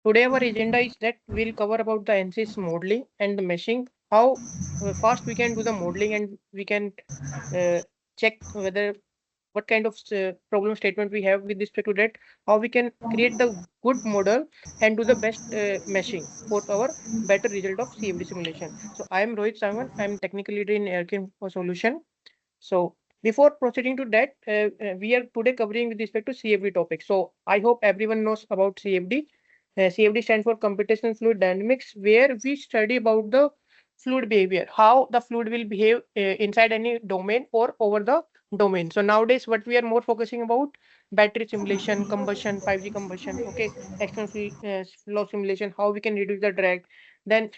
Today our agenda is that we'll cover about the ANSYS modeling and the meshing, how fast we can do the modeling and we can uh, check whether what kind of problem statement we have with respect to that, how we can create the good model and do the best meshing for our better result of CFD simulation. So I am Rohit Sangwan. I am technical leader in Airkin for Solution. So before proceeding to that, we are today covering with respect to CFD topic. So I hope everyone knows about CFD. CFD stands for computational fluid dynamics, where we study about the fluid behavior, how the fluid will behave inside any domain or over the domain. So nowadays, what we are more focusing about battery simulation, combustion, 5G combustion, okay, external flow simulation, how we can reduce the drag. Then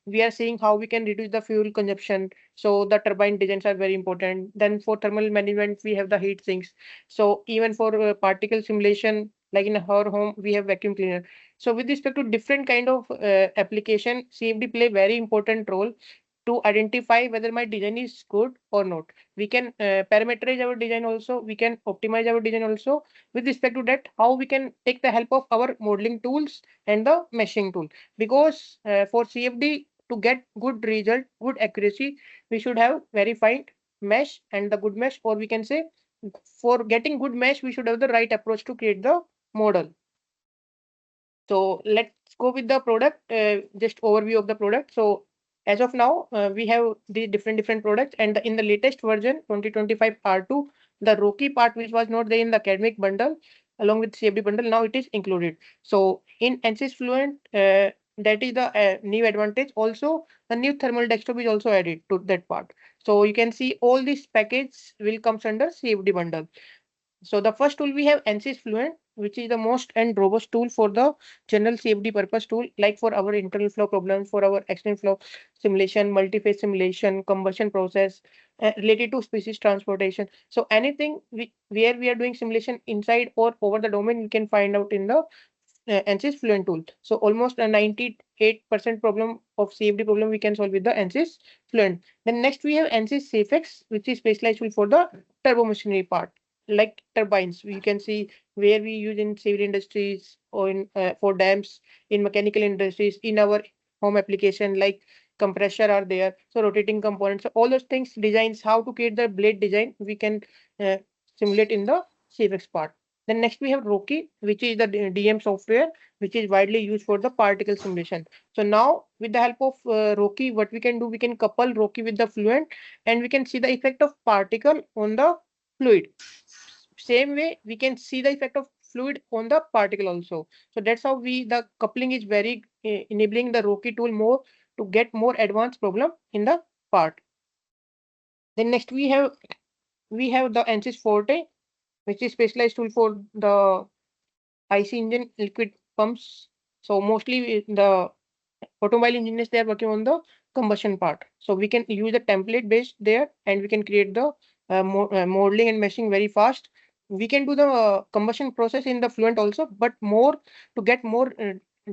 we are seeing how we can reduce the fuel consumption, so the turbine designs are very important. Then for thermal management, we have the heat sinks. So even for particle simulation, like in our home, we have vacuum cleaner. So with respect to different kind of application, CFD play very important role to identify whether my design is good or not. We can parameterize our design also. We can optimize our design also. With respect to that, how we can take the help of our modeling tools and the meshing tool. Because for CFD to get good result, good accuracy, we should have verified mesh and the good mesh, or we can say for getting good mesh, we should have the right approach to create the model. So let's go with the product, just overview of the product. So as of now, we have the different products, and in the latest version, 2025 R2, the Roki part, which was not there in the academic bundle, along with CFD bundle, now it is included. So in ANSYS Fluent, that is the new advantage. Also, the new thermal desktop is also added to that part. So you can see all these package will comes under CFD bundle. So the first tool we have ANSYS Fluent, which is the most and robust tool for the general CFD purpose tool, like for our internal flow problems, for our external flow simulation, multi-phase simulation, combustion process, related to species transportation. So anything where we are doing simulation inside or over the domain, we can find out in the ANSYS Fluent tool. So almost a 98% problem of CFD problem we can solve with the ANSYS Fluent. Then next we have ANSYS SafeX, which is specialized tool for the turbo machinery part, like turbines. We can see where we use in civil industries or in for dams, in mechanical industries, in our home application like compressor are there. So rotating components, so all those things, designs, how to create the blade design, we can uh, simulate in the SafeX part. Then next we have Roki, which is the DM software, which is widely used for the particle simulation. So now with the help of Roki, what we can do, we can couple Roki with the Fluent, and we can see the effect of particle on the fluid. Same way, we can see the effect of fluid on the particle also. So that's how the coupling is very enabling the Roki tool more to get more advanced problem in the part. Then next we have the ANSYS Forte, which is specialized tool for the IC engine liquid pumps. So mostly the automobile engineers, they are working on the combustion part. So we can use a template based there, and we can create the modeling and meshing very fast. We can do the combustion process in the Fluent also, but more to get more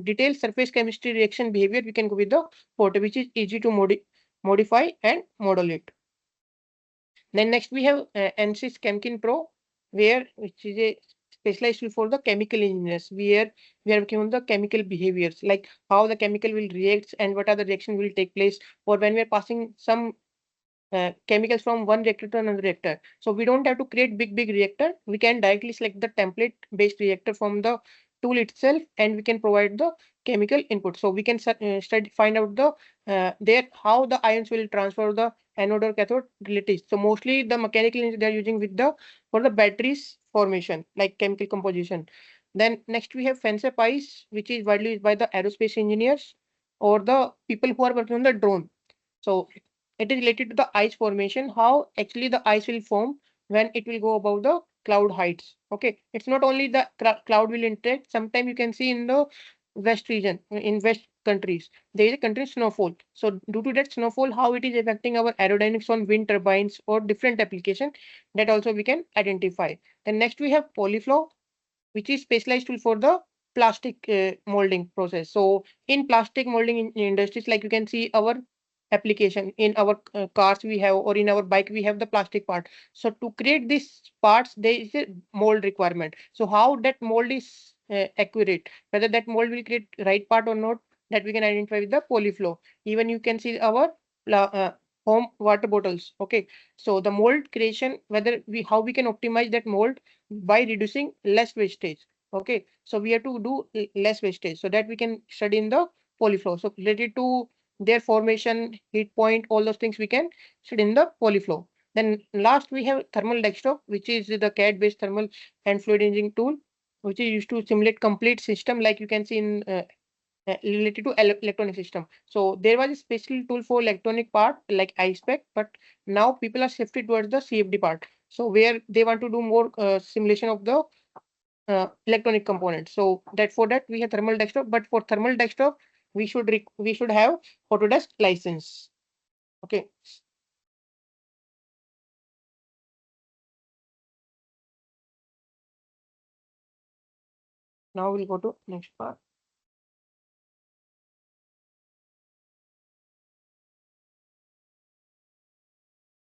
detailed surface chemistry reaction behavior, we can go with the Forte, which is easy to modify and model it. Then next we have ANSYS Chemkin Pro, where which is a specialized tool for the chemical engineers, where we are working on the chemical behaviors, like how the chemical will react and what are the reaction will take place, or when we are passing some chemicals from one reactor to another reactor. So we don't have to create big reactor. We can directly select the template based reactor from the tool itself, and we can provide the chemical input. So we can study, find out the there how the ions will transfer the anode or cathode relatives. So mostly the mechanical engineers, they are using with the for the batteries formation, like chemical composition. Then next we have FANSEP ice, which is widely used by the aerospace engineers or the people who are working on the drone. So it is related to the ice formation, how actually the ice will form when it will go above the cloud heights. Okay, it's not only the cloud will interact. Sometimes you can see in the west region, in west countries, there is a country snowfall. So due to that snowfall, how it is affecting our aerodynamics on wind turbines or different application, that also we can identify. Then next we have Polyflow, which is specialized tool for the plastic molding process. So in plastic molding in industries, like you can see our application in our cars we have, or in our bike we have the plastic part. So to create these parts, there is a mold requirement. So how that mold is accurate, whether that mold will create right part or not, that we can identify with the polyflow. Even you can see our home water bottles. Okay, so the mold creation, whether we how we can optimize that mold by reducing less wastage. Okay, so we have to do less wastage so that we can study in the polyflow. So related to their formation, heat point, all those things we can study in the polyflow. Then last we have thermal desktop, which is the CAD based thermal and fluid engineering tool, which is used to simulate complete system, like you can see in related to electronic system. So there was a special tool for electronic part like iSpec, but now people are shifted towards the CFD part. So where they want to do more simulation of the electronic components. So that for that we have thermal desktop, but for thermal desktop we should have Autodesk license. Okay. Now we'll go to next part.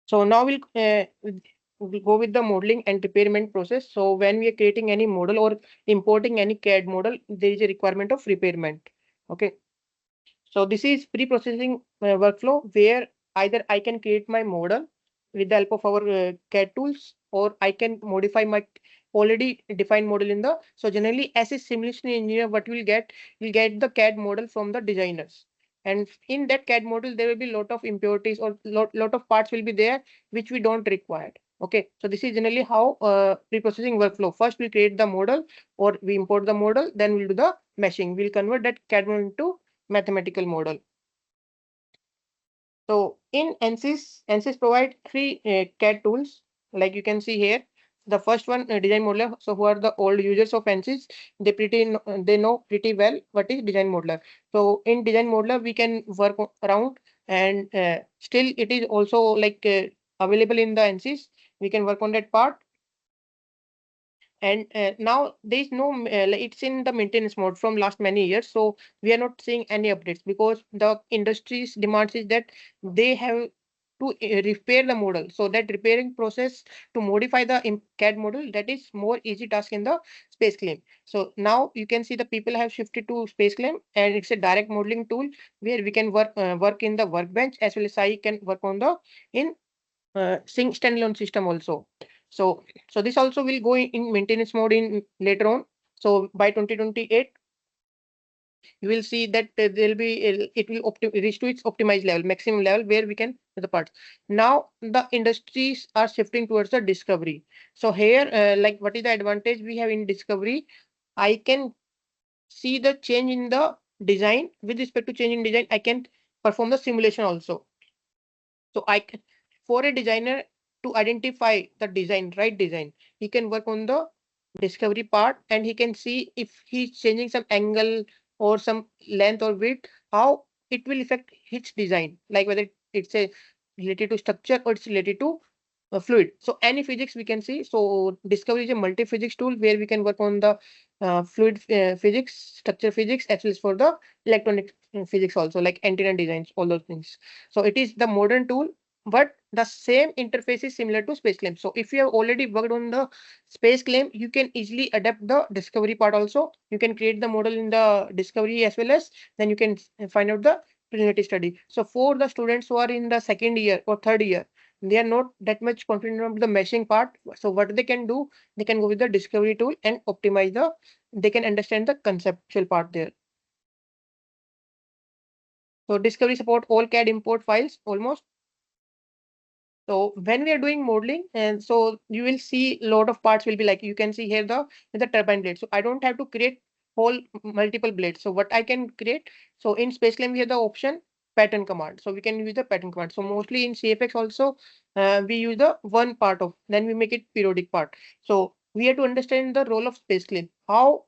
So now we'll go with the modeling and repairment process. So when we are creating any model or importing any CAD model, there is a requirement of repairment. Okay. So this is pre-processing workflow where either I can create my model with the help of our CAD tools, or I can modify my already defined model in the. So generally, as a simulation engineer, what we'll get the CAD model from the designers. And in that CAD model, there will be a lot of impurities or lot of parts will be there which we don't require. Okay, so this is generally how pre-processing workflow. First, we create the model or we import the model, then we'll do the meshing. We'll convert that CAD model into mathematical model. So in ANSYS provide three CAD tools, like you can see here. The first one, design modeler. So who are the old users of ANSYS? They know pretty well what is design modeler. So in design modeler, we can work around, and still it is also like available in the ANSYS. We can work on that part. And now there is no it's in the maintenance mode from last many years, so we are not seeing any updates because the industry's demands is that they have to repair the model. So that repairing process to modify the CAD model, that is more easy task in the space claim. So now you can see the people have shifted to space claim, and it's a direct modeling tool where we can work in the workbench, as well as I can work on the in sync standalone system also. So this also will go in maintenance mode in later on. So by 2028, you will see that there will be it will reach to its optimized level, maximum level, where we can do the parts. Now the industries are shifting towards the discovery. So here, like what is the advantage we have in discovery? I can see the change in the design. With respect to change in design, I can perform the simulation also. So I can, for a designer to identify the design, right design, he can work on the discovery part, and he can see if he's changing some angle or some length or width, how it will affect his design, like whether it's a related to structure or it's related to fluid. So any physics we can see. So discovery is a multi-physics tool where we can work on the fluid physics, structure physics, as well as for the electronic physics also, like antenna designs, all those things. So it is the modern tool, but the same interface is similar to space claim. So if you have already worked on the space claim, you can easily adapt the discovery part also. You can create the model in the discovery as well as then you can find out the preliminary study. So for the students who are in the second year or third year, they are not that much confident about the meshing part. So what they can do, they can go with the discovery tool and optimize they can understand the conceptual part there. So discovery support all CAD import files almost. So when we are doing modeling, and so you will see a lot of parts will be like you can see here the turbine blade. So I don't have to create whole multiple blades. So what I can create, so in SpaceClaim we have the option pattern command. So we can use the pattern command. So mostly in CFX also we use the one part of, then we make it periodic part. So we have to understand the role of SpaceClaim. How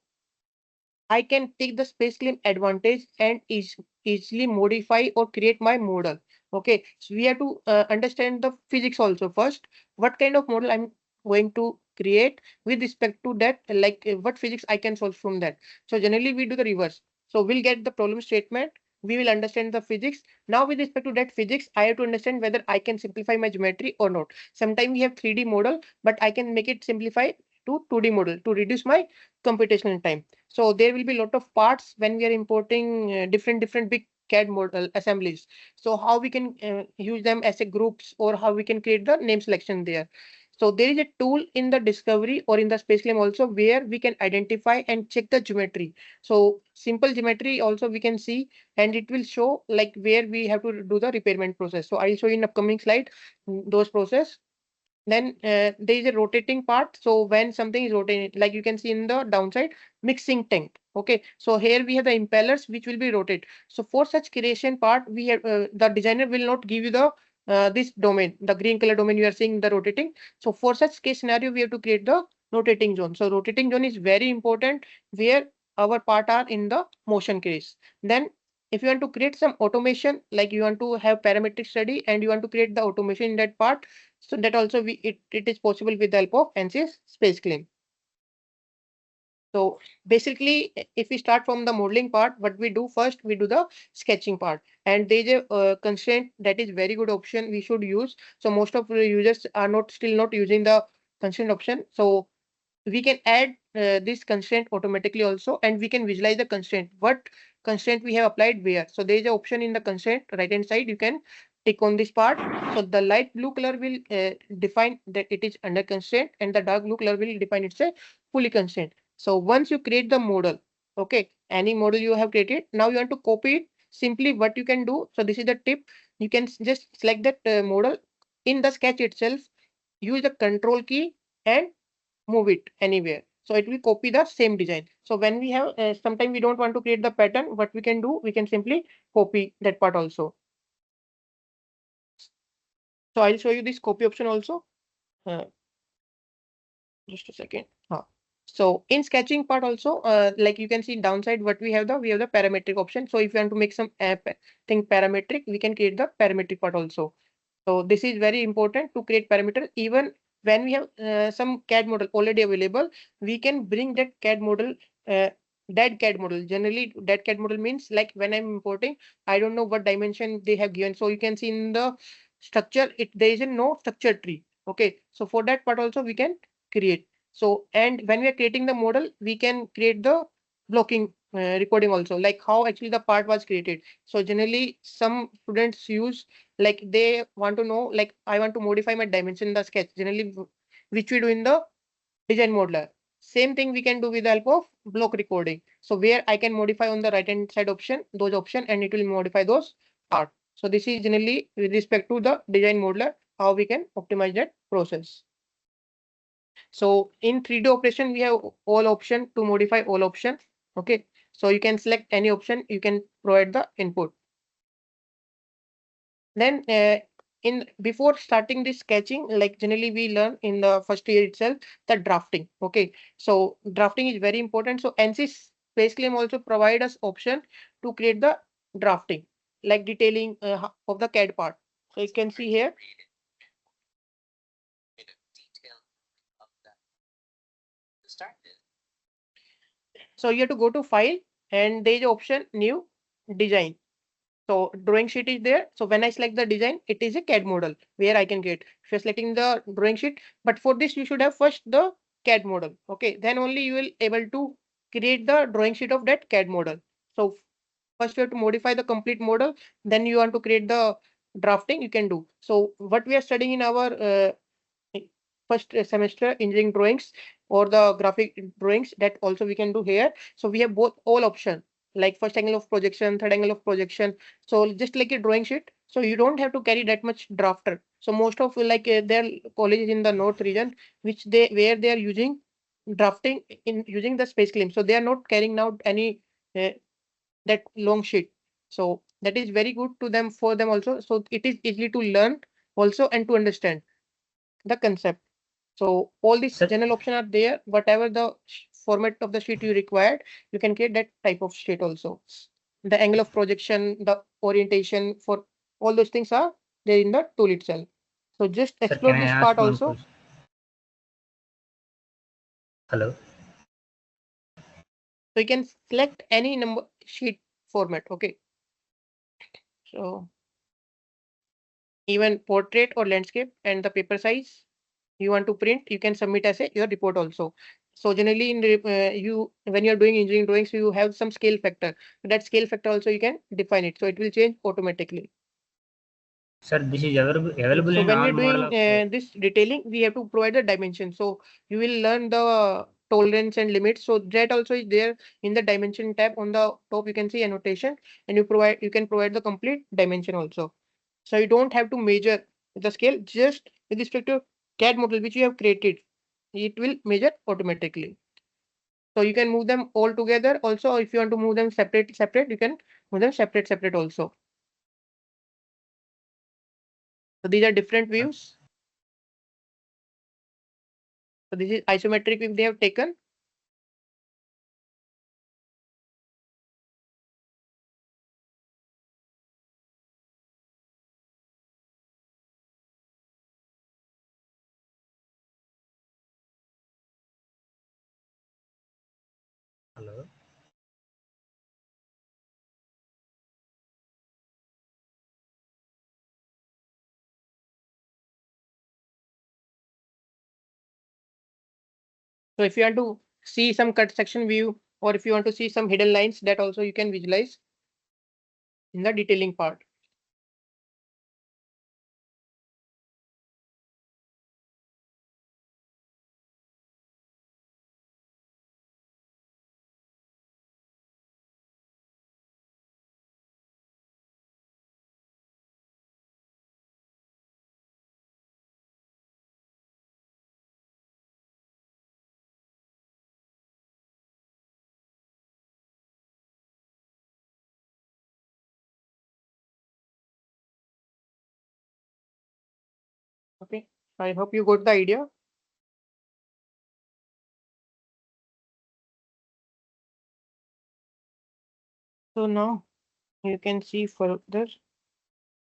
I can take the space claim advantage and easily modify or create my model. Okay, so we have to understand the physics also first. What kind of model I'm going to create with respect to that, like what physics I can solve from that. So generally we do the reverse. So we'll get the problem statement. We will understand the physics. Now with respect to that physics, I have to understand whether I can simplify my geometry or not. Sometimes we have 3D model, but I can make it simplify to 2D model to reduce my computational time. So there will be a lot of parts when we are importing different big CAD model assemblies. So how we can use them as a groups, or how we can create the name selection there. So there is a tool in the discovery or in the SpaceClaim also where we can identify and check the geometry. So simple geometry also we can see, and it will show like where we have to do the repairment process. So I'll show you in upcoming slide those process. Then there is a rotating part. So when something is rotating, like you can see in the downside, mixing tank. Okay, so here we have the impellers which will be rotate. So for such creation part, we have the designer will not give you the this domain, the green color domain you are seeing the rotating. So for such case scenario, we have to create the rotating zone. So rotating zone is very important where our part are in the motion case. Then if you want to create some automation, like you want to have parametric study and you want to create the automation in that part, so that also it is possible with the help of ANSYS SpaceClaim. So basically, if we start from the modeling part, what we do first, we do the sketching part. And there is a constraint that is very good option we should use. So most of the users are not still not using the constraint option. So we can add this constraint automatically also, and we can visualize the constraint. What constraint we have applied where. So there is an option in the constraint right hand side. You can tick on this part. So the light blue color will define that it is under constraint, and the dark blue color will define it's a fully constraint. So once you create the model, okay, any model you have created, now you want to copy it. Simply what you can do. So this is the tip. You can just select that model in the sketch itself. Use the control key and move it anywhere. So it will copy the same design. So when we have, sometimes we don't want to create the pattern, what we can do, we can simply copy that part also. So I'll show you this copy option also. Uh, just a second. So in sketching part also, like you can see downside, what we have the parametric option. So if you want to make some thing parametric, we can create the parametric part also. So this is very important to create parameter. Even when we have some CAD model already available, we can bring that CAD model, dead CAD model. Generally, dead CAD model means like when I'm importing, I don't know what dimension they have given. So you can see in the structure, there is a no structure tree. Okay, so for that part also we can create. So and when we are creating the model, we can create the blocking recording also, like how actually the part was created. So generally, some students use like they want to know, like I want to modify my dimension in the sketch, generally which we do in the design modeler. Same thing we can do with the help of block recording. So where I can modify on the right hand side option, those option, and it will modify those part. So this is generally with respect to the design modeler, how we can optimize that process. So in 3D operation, we have all option to modify all option. Okay. So you can select any option, you can provide the input. Then in before starting this sketching, like generally we learn in the first year itself, the drafting. Okay, so drafting is very important. So ANSYS SpaceClaim also provide us option to create the drafting, like detailing of the CAD part. So you can see here. So you have to go to file, and there is option new design. So drawing sheet is there. So when I select the design, it is a CAD model where I can get. If you're selecting the drawing sheet, but for this you should have first the CAD model. Okay, then only you will able to create the drawing sheet of that CAD model. So first you have to modify the complete model. Then you want to create the drafting. You can do. So what we are studying in our first semester engineering drawings or the graphic drawings, that also we can do here. So we have both all option, like first angle of projection, third angle of projection. So just like a drawing sheet, so you don't have to carry that much drafter. So most of like their colleges in the north region, which they where they are using drafting in using the SpaceClaim. So they are not carrying out any uh, that long sheet. So that is very good to them for them also. So it is easy to learn also and to understand the concept. So all these Sir, general options are there. Whatever the format of the sheet you required, you can create that type of sheet also. The angle of projection, the orientation for all those things are there in the tool itself. So just sir, explore can I this ask part one also. question? Hello. So you can select any number sheet format. Okay. So even portrait or landscape and the paper size. you want to print, you can submit as your report also. So generally in when you're doing engineering drawings, you have some scale factor. That scale factor also you can define it. So it will change automatically. Sir, this is available So in when all we're doing model of. this detailing, we have to provide the dimension. So you will learn the tolerance and limits. So that also is there in the dimension tab. On the top, you can see annotation, and you can provide the complete dimension also. So you don't have to measure the scale, just with respect to CAD model which you have created, it will measure automatically. So you can move them all together also. If you want to move them separate, you can move them separate also. So these are different views. So this is isometric view they have taken. Hello. So if you want to see some cut section view, or if you want to see some hidden lines, that also you can visualize in the detailing part. Okay, I hope you got the idea. So now you can see further.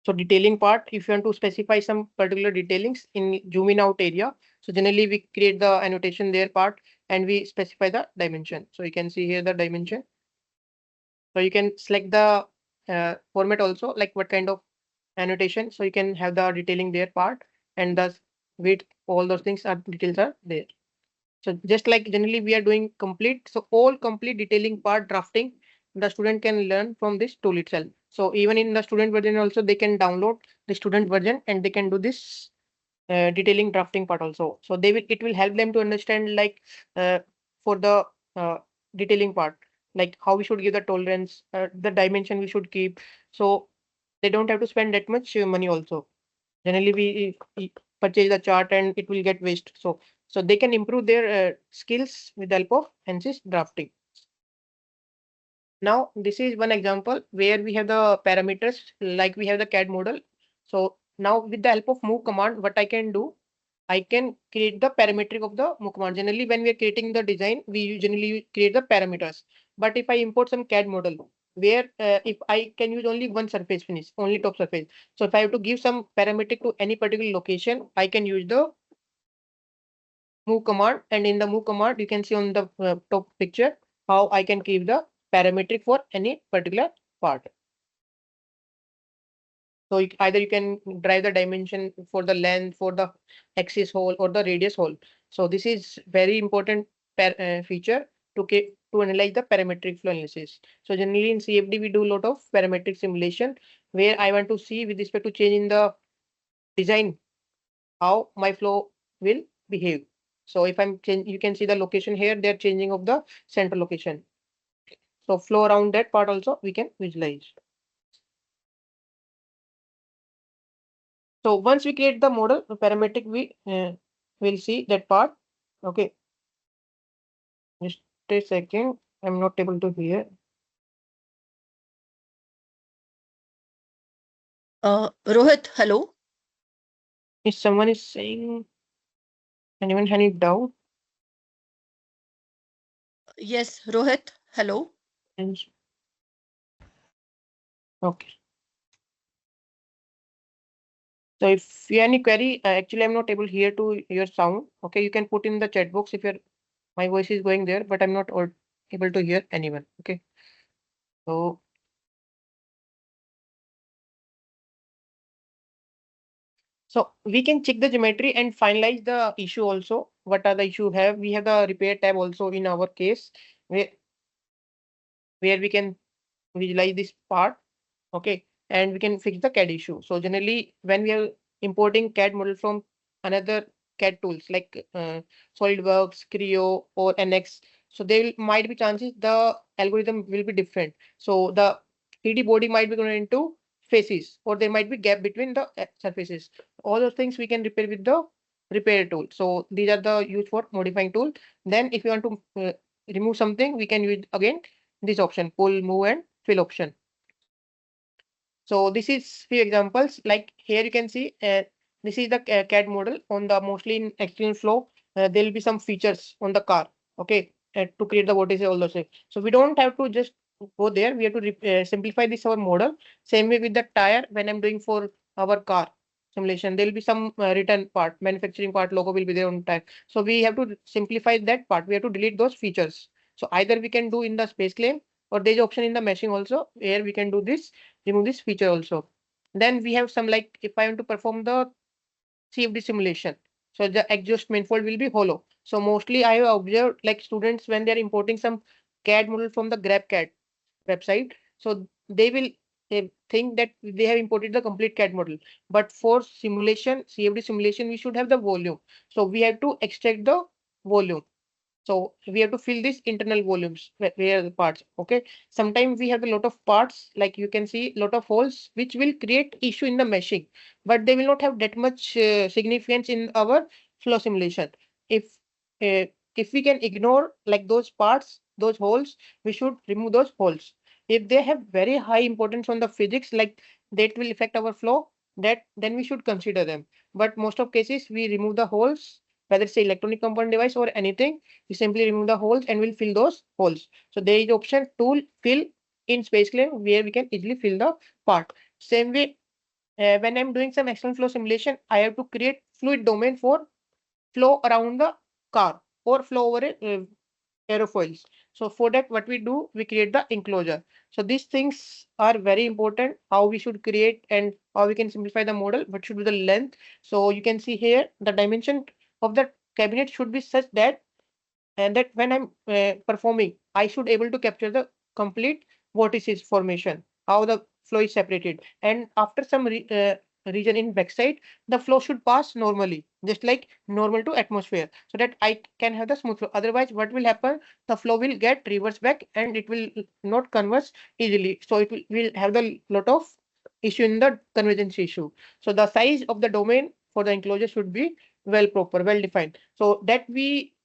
So detailing part, if you want to specify some particular detailings in zoom in out area, so generally we create the annotation there part and we specify the dimension. So you can see here the dimension. So you can select the format also, like what kind of annotation. So you can have the detailing there part, and thus width, all those things are details are there. So just like generally we are doing complete, so all complete detailing part drafting, the student can learn from this tool itself. So even in the student version also, they can download the student version and they can do this detailing drafting part also. So it will help them to understand like for the uh, detailing part, like how we should give the tolerance, the dimension we should keep. So they don't have to spend that much money also. Generally we purchase the chart and it will get waste. So they can improve their skills with the help of ANSYS drafting. Now this is one example where we have the parameters, like we have the CAD model. So now with the help of move command, what I can do, I can create the parametric of the move command. Generally when we are creating the design, we generally create the parameters. But if I import some CAD model, where if I can use only one surface finish, only top surface. So if I have to give some parametric to any particular location, I can use the move command, and in the move command you can see on the top picture how I can keep the parametric for any particular part. So either you can drive the dimension for the length, for the axis hole or the radius hole. So this is very important feature to analyze the parametric flow analysis. So generally in CFD we do a lot of parametric simulation where I want to see with respect to change in the design how my flow will behave. So if I'm change, you can see the location here, they're changing of the center location. So flow around that part also we can visualize. So once we create the model, the parametric, we will see that part. Okay, just a second. I'm not able to hear. Rohit, hello. If someone is saying, anyone any doubt? Yes, Rohit, hello. And okay. So if you have any query, actually I'm not able here to hear sound. Okay, you can put in the chat box if your my voice is going there, but I'm not able to hear anyone. Okay. So So we can check the geometry and finalize the issue also. What are the issue have? We have the repair tab also in our case where we can visualize this part. Okay, and we can fix the CAD issue. So generally, when we are importing CAD model from another CAD tools like SolidWorks, Creo, or NX, so might be chances the algorithm will be different. So the 3D body might be going into faces, or there might be gap between the surfaces. All those things we can repair with the repair tool. So these are the use for modifying tool. Then if you want to remove something, we can use again this option, pull, move, and fill option. So this is few examples. Like here you can see this is the CAD model on the mostly in extreme flow. There will be some features on the car. Okay, to create the vortices all those things. So we don't have to just go there. We have to simplify this our model. Same way with the tire when I'm doing for our car simulation. There will be some written part, manufacturing part logo will be there on tire. So we have to simplify that part. We have to delete those features. So either we can do in the space claim or there's option in the meshing also where we can do this, remove this feature also. Then we have some like if I want to perform the CFD simulation, so the exhaust manifold will be hollow. So mostly I have observed like students when they're importing some CAD model from the GrabCAD website, so they will think that they have imported the complete CAD model. But for simulation, CFD simulation, we should have the volume. So we have to extract the volume. So we have to fill these internal volumes where are the parts. Okay. Sometimes we have a lot of parts, like you can see, lot of holes, which will create issue in the meshing, but they will not have that much significance in our flow simulation. If if we can ignore like those parts, those holes, we should remove those holes. If they have very high importance on the physics, like that will affect our flow, that then we should consider them. But most of cases we remove the holes, whether it's a electronic component device or anything, we simply remove the holes and we'll fill those holes. So there is option tool fill in SpaceClaim where we can easily fill the part. Same way, when I'm doing some external flow simulation, I have to create fluid domain for flow around the car or flow over aerofoils. So for that, what we do, we create the enclosure. So these things are very important, how we should create and how we can simplify the model, what should be the length. So you can see here, the dimension of the cabinet should be such that and that when I'm performing, I should able to capture the complete vortices formation, how the flow is separated. And after some region in backside, the flow should pass normally, just like normal to atmosphere, so that I can have the smooth flow. Otherwise, what will happen? The flow will get reverse back and it will not converge easily. So it will have the lot of issue in the convergence issue. So the size of the domain for the enclosure should be well proper, well defined. So that we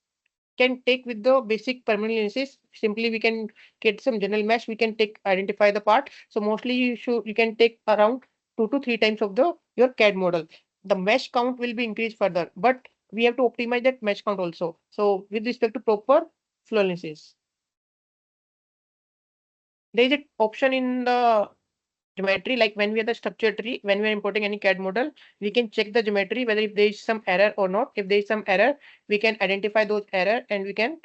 can take with the basic permanent analysis. Simply we can get some general mesh, we can take identify the part. So mostly you can take around 2 to 3 times of the your CAD model. The mesh count will be increased further, but we have to optimize that mesh count also. So with respect to proper flow analysis, there is an option in the geometry, like when we are the structure tree, when we are importing any CAD model, we can check the geometry whether if there is some error or not. If there is some error, we can identify those error and we can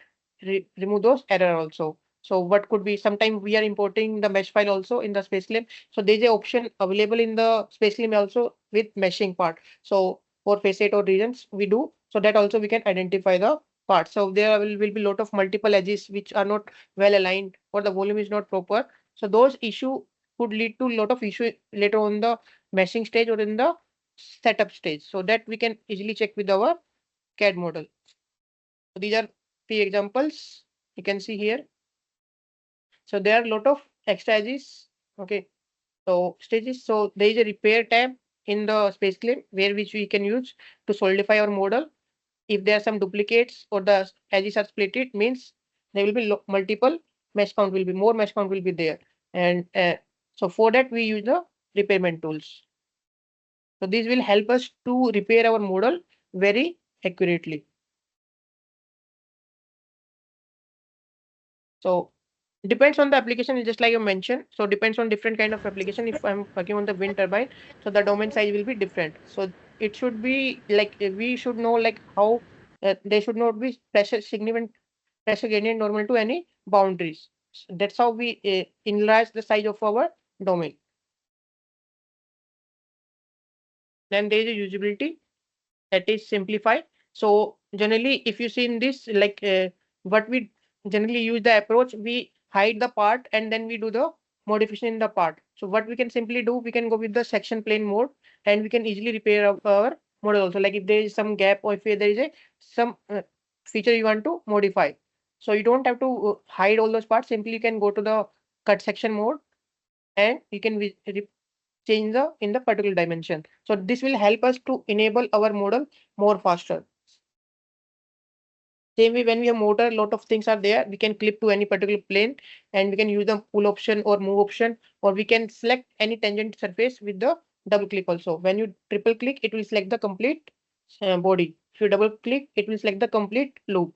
remove those error also. So what could be, sometimes we are importing the mesh file also in the SpaceClaim. So there's an option available in the SpaceClaim also with meshing part. So for facet or regions we do, so that also we can identify the part. So there will be lot of multiple edges which are not well aligned or the volume is not proper. So those issue could lead to a lot of issue later on the meshing stage or in the setup stage. So that we can easily check with our CAD model. So these are three examples you can see here. So there are a lot of extra edges. Okay. So stages. So there is a repair tab in the SpaceClaim where which we can use to solidify our model. If there are some duplicates or the edges are split, it means there will be multiple mesh count will be more mesh count will be there. And so for that we use the repairment tools. So these will help us to repair our model very accurately. So depends on the application, just like you mentioned. So depends on different kind of application. If I'm working on the wind turbine, so the domain size will be different. So it should be like we should know like how there should not be pressure significant pressure gradient normal to any boundaries. So that's how we enlarge the size of our domain. Then there is a usability, that is simplified. So generally, if you see in this, like what we generally use the approach, we hide the part and then we do the modification in the part. So what we can simply do, we can go with the section plane mode and we can easily repair our model also. Like if there is some gap or if there is a some feature you want to modify. So you don't have to hide all those parts. Simply you can go to the cut section mode and you can change the in the particular dimension. So this will help us to enable our model more faster. Same way when we have motor, a lot of things are there. We can clip to any particular plane and we can use the pull option or move option, or we can select any tangent surface with the double click also. When you triple click, it will select the complete body. If you double click, it will select the complete loop.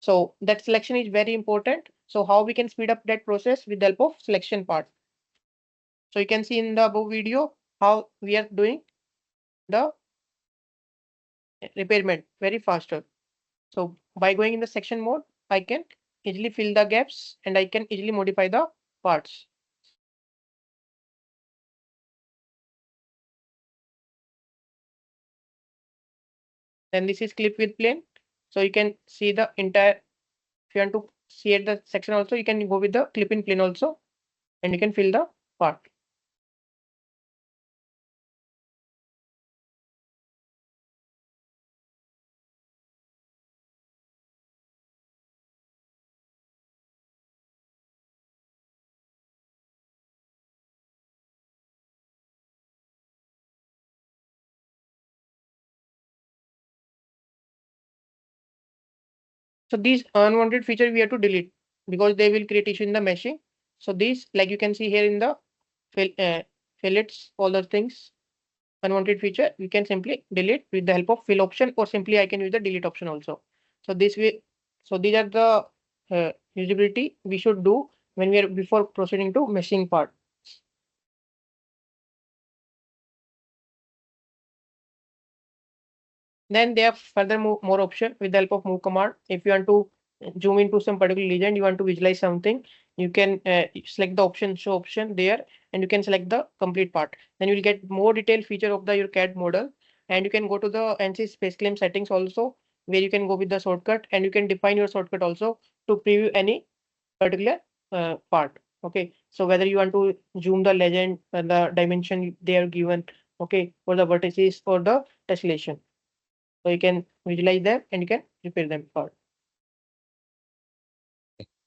So that selection is very important. So how we can speed up that process with the help of selection part. So you can see in the above video how we are doing the repairment very faster. So by going in the section mode, I can easily fill the gaps and I can easily modify the parts. Then this is clip with plane. So you can see the entire, if you want to see at the section also, you can go with the clip in plane also and you can fill the part. So these unwanted feature we have to delete because they will create issue in the meshing. So these, like you can see here in the fillets, all those things, unwanted feature, we can simply delete with the help of fill option, or simply I can use the delete option also. So this way, so these are the usability we should do when we are before proceeding to meshing part. Then there are further more option with the help of move command. If you want to zoom into some particular legend, you want to visualize something, you can select the option, show option there, and you can select the complete part. Then you will get more detailed feature of the your CAD model, and you can go to the ANSYS Space Claim settings also, where you can go with the shortcut and you can define your shortcut also to preview any particular part. Okay, so whether you want to zoom the legend and the dimension they are given, okay, or the vertices or the tessellation. So you can visualize them and you can repair them part.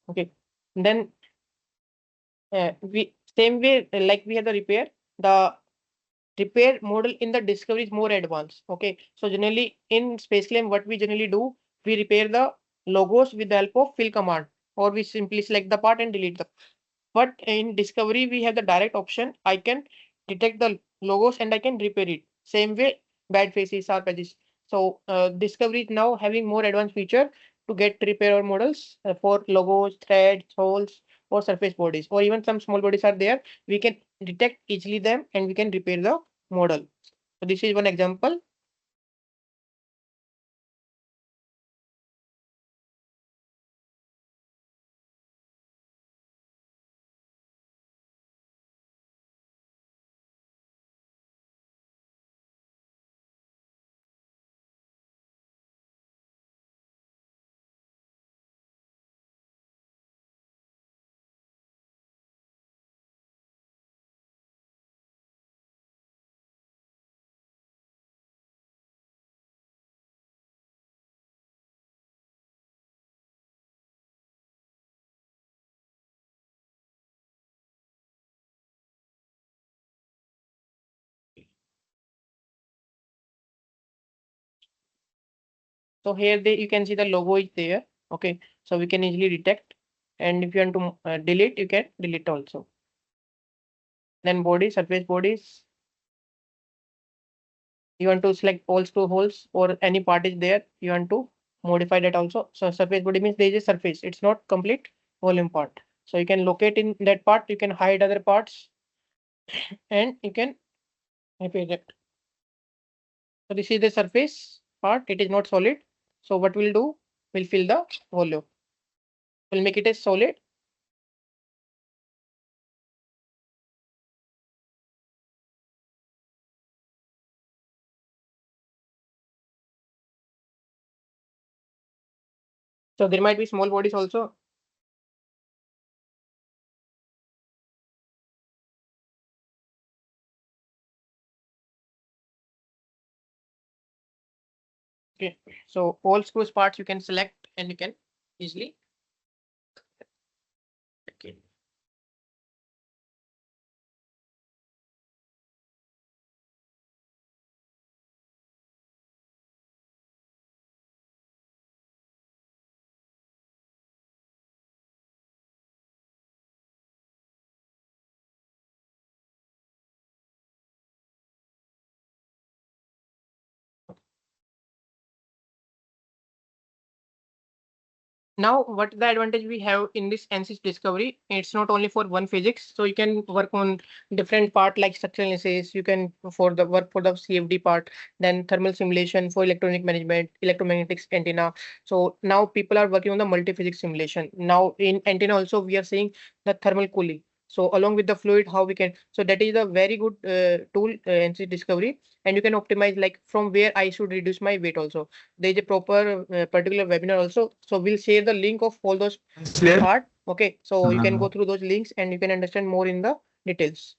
Okay. Then we same way like we have the repair model in the discovery is more advanced. Okay. So generally in SpaceClaim, what we generally do, we repair the logos with the help of fill command, or we simply select the part and delete the. But in discovery, we have the direct option. I can detect the logos and I can repair it. Same way, bad faces, sharp edges. So discovery is now having more advanced feature to get repair our models for logos, threads, holes, or surface bodies, or even some small bodies are there. We can detect easily them and we can repair the model. So this is one example. So here you can see the logo is there. Okay, so we can easily detect. And if you want to delete, you can delete also. Then body, surface bodies. You want to select all screw holes or any part is there. You want to modify that also. So surface body means there is a surface. It's not complete volume part. So you can locate in that part. You can hide other parts and you can repair that. So this is the surface part. It is not solid. So what we'll do, we'll fill the volume. We'll make it a solid. So there might be small bodies also. Okay, so all screws parts you can select and you can easily. Okay. Now, what the advantage we have in this ANSYS discovery? It's not only for one physics, so you can work on different part like structural analysis. You can for the work for the CFD part, then thermal simulation for electronic management, electromagnetics antenna. So now people are working on the multi-physics simulation. Now in antenna also we are seeing the thermal cooling. So along with the fluid, how we can. So that is a very good tool ANSYS discovery, and you can optimize like from where I should reduce my weight also. There is a proper particular webinar also, so we'll share the link of all those Clear? part. Okay, so you can go through those links and you can understand more in the details.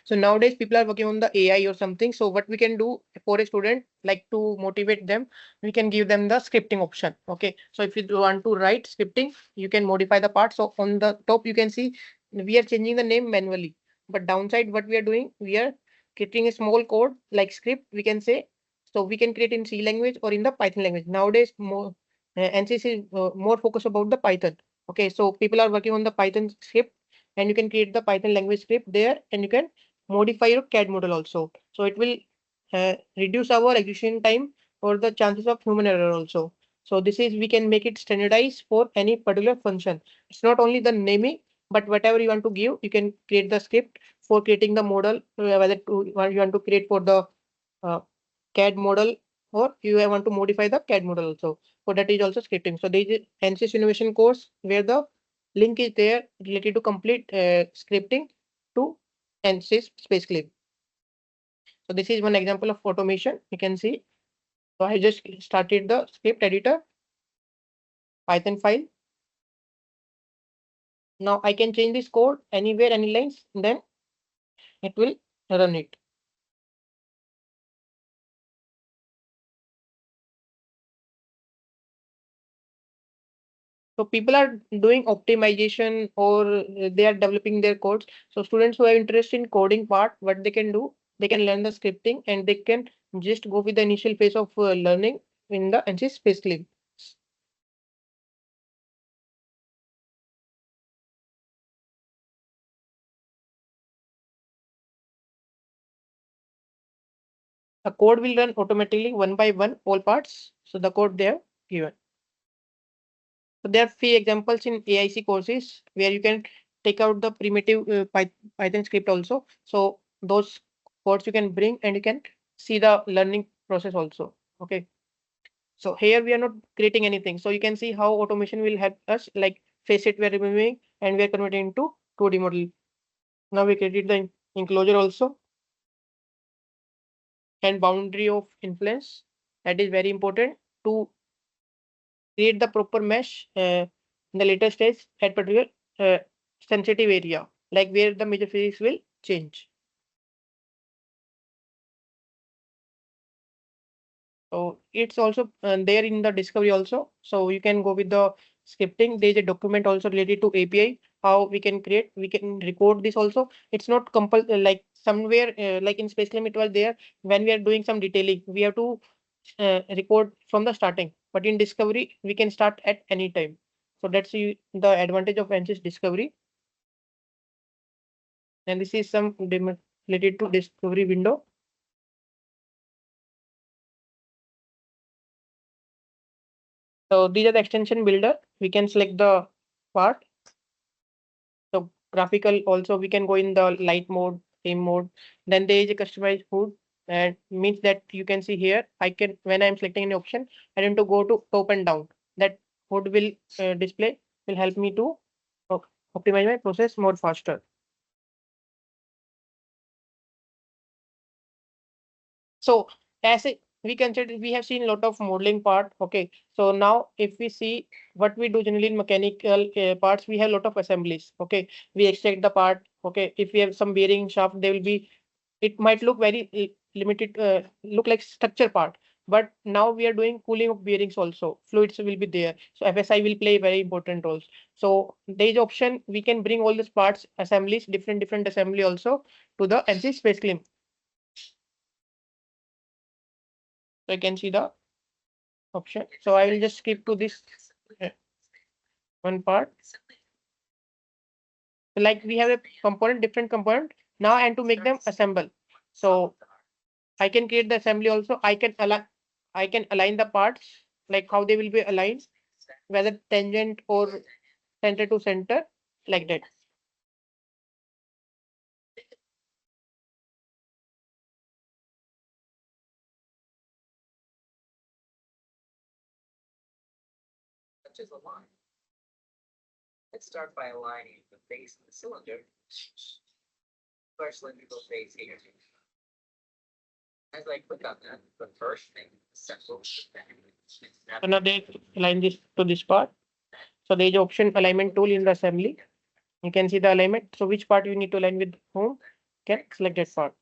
So nowadays people are working on the AI or something, so what we can do for a student, like to motivate them, we can give them the scripting option. Okay, so if you want to write scripting, you can modify the part. So on the top you can see we are changing the name manually, but downside what we are doing, we are creating a small code like script, we can say. So we can create in C language or in the Python language. Nowadays more NCC is more focused about the Python. Okay, so people are working on the Python script, and you can create the Python language script there, and you can modify your CAD model also. So it will reduce our execution time or the chances of human error also. So this is, we can make it standardized for any particular function. It's not only the naming, but whatever you want to give, you can create the script for creating the model, whether you want to create for the uh, CAD model, or you want to modify the CAD model also. So that is also scripting. So there is a ANSYS innovation course where the link is there related to complete scripting to ANSYS SpaceClaim. So this is one example of automation. You can see. So I just started the script editor, Python file. Now I can change this code anywhere, any lines, then it will run it. So people are doing optimization or they are developing their codes. So students who have interest in coding part, what they can do, they can learn the scripting and they can just go with the initial phase of learning in the ANSYS SpaceClaim. The code will run automatically one by one, all parts. So the code they have given. So there are few examples in AIC courses where you can take out the primitive Python script also. So those codes you can bring and you can see the learning process also. Okay. So here we are not creating anything. So you can see how automation will help us, like facet we are removing and we are converting into 2D model. Now we created the enclosure also, and boundary of influence. That is very important to create the proper mesh in the later stage at particular uh, sensitive area, like where the major physics will change. So it's also there in the discovery also. So you can go with the scripting. There is a document also related to API, how we can create, we can record this also. It's not like somewhere like in SpaceClaim it was there. When we are doing some detailing, we have to record from the starting. But in discovery, we can start at any time. So that's the advantage of ANSYS discovery. And this is some demo related to discovery window. So these are the extension builder. We can select the part. So graphical also we can go in the light mode, theme mode. Then there is a customized HUD, and means that you can see here. I can, when I'm selecting an option, I need to go to top and down. That HUD will display, will help me to optimize my process more faster. So as a we consider, we have seen a lot of modeling part. Okay, so now if we see what we do generally in mechanical parts, we have a lot of assemblies. Okay, we extract the part. Okay, if we have some bearing shaft, they will be, it might look very limited, look like structure part. But now we are doing cooling of bearings also. Fluids will be there. So FSI will play very important roles. So there is option, we can bring all these parts, assemblies, different assembly also to the NC space claim. So you can see the option. So I will just skip to this one part. Like we have a component, different component now, and to make them assemble. So I can create the assembly also. I can align the parts, like how they will be aligned, whether tangent or center to center, like that. Such as a line. Let's start by aligning the base of the cylinder to our cylindrical face here. As I click on that, the first thing assemble the So now they align this to this part. So there is option alignment tool in the assembly. You can see the alignment. So which part you need to align with whom, can select that part.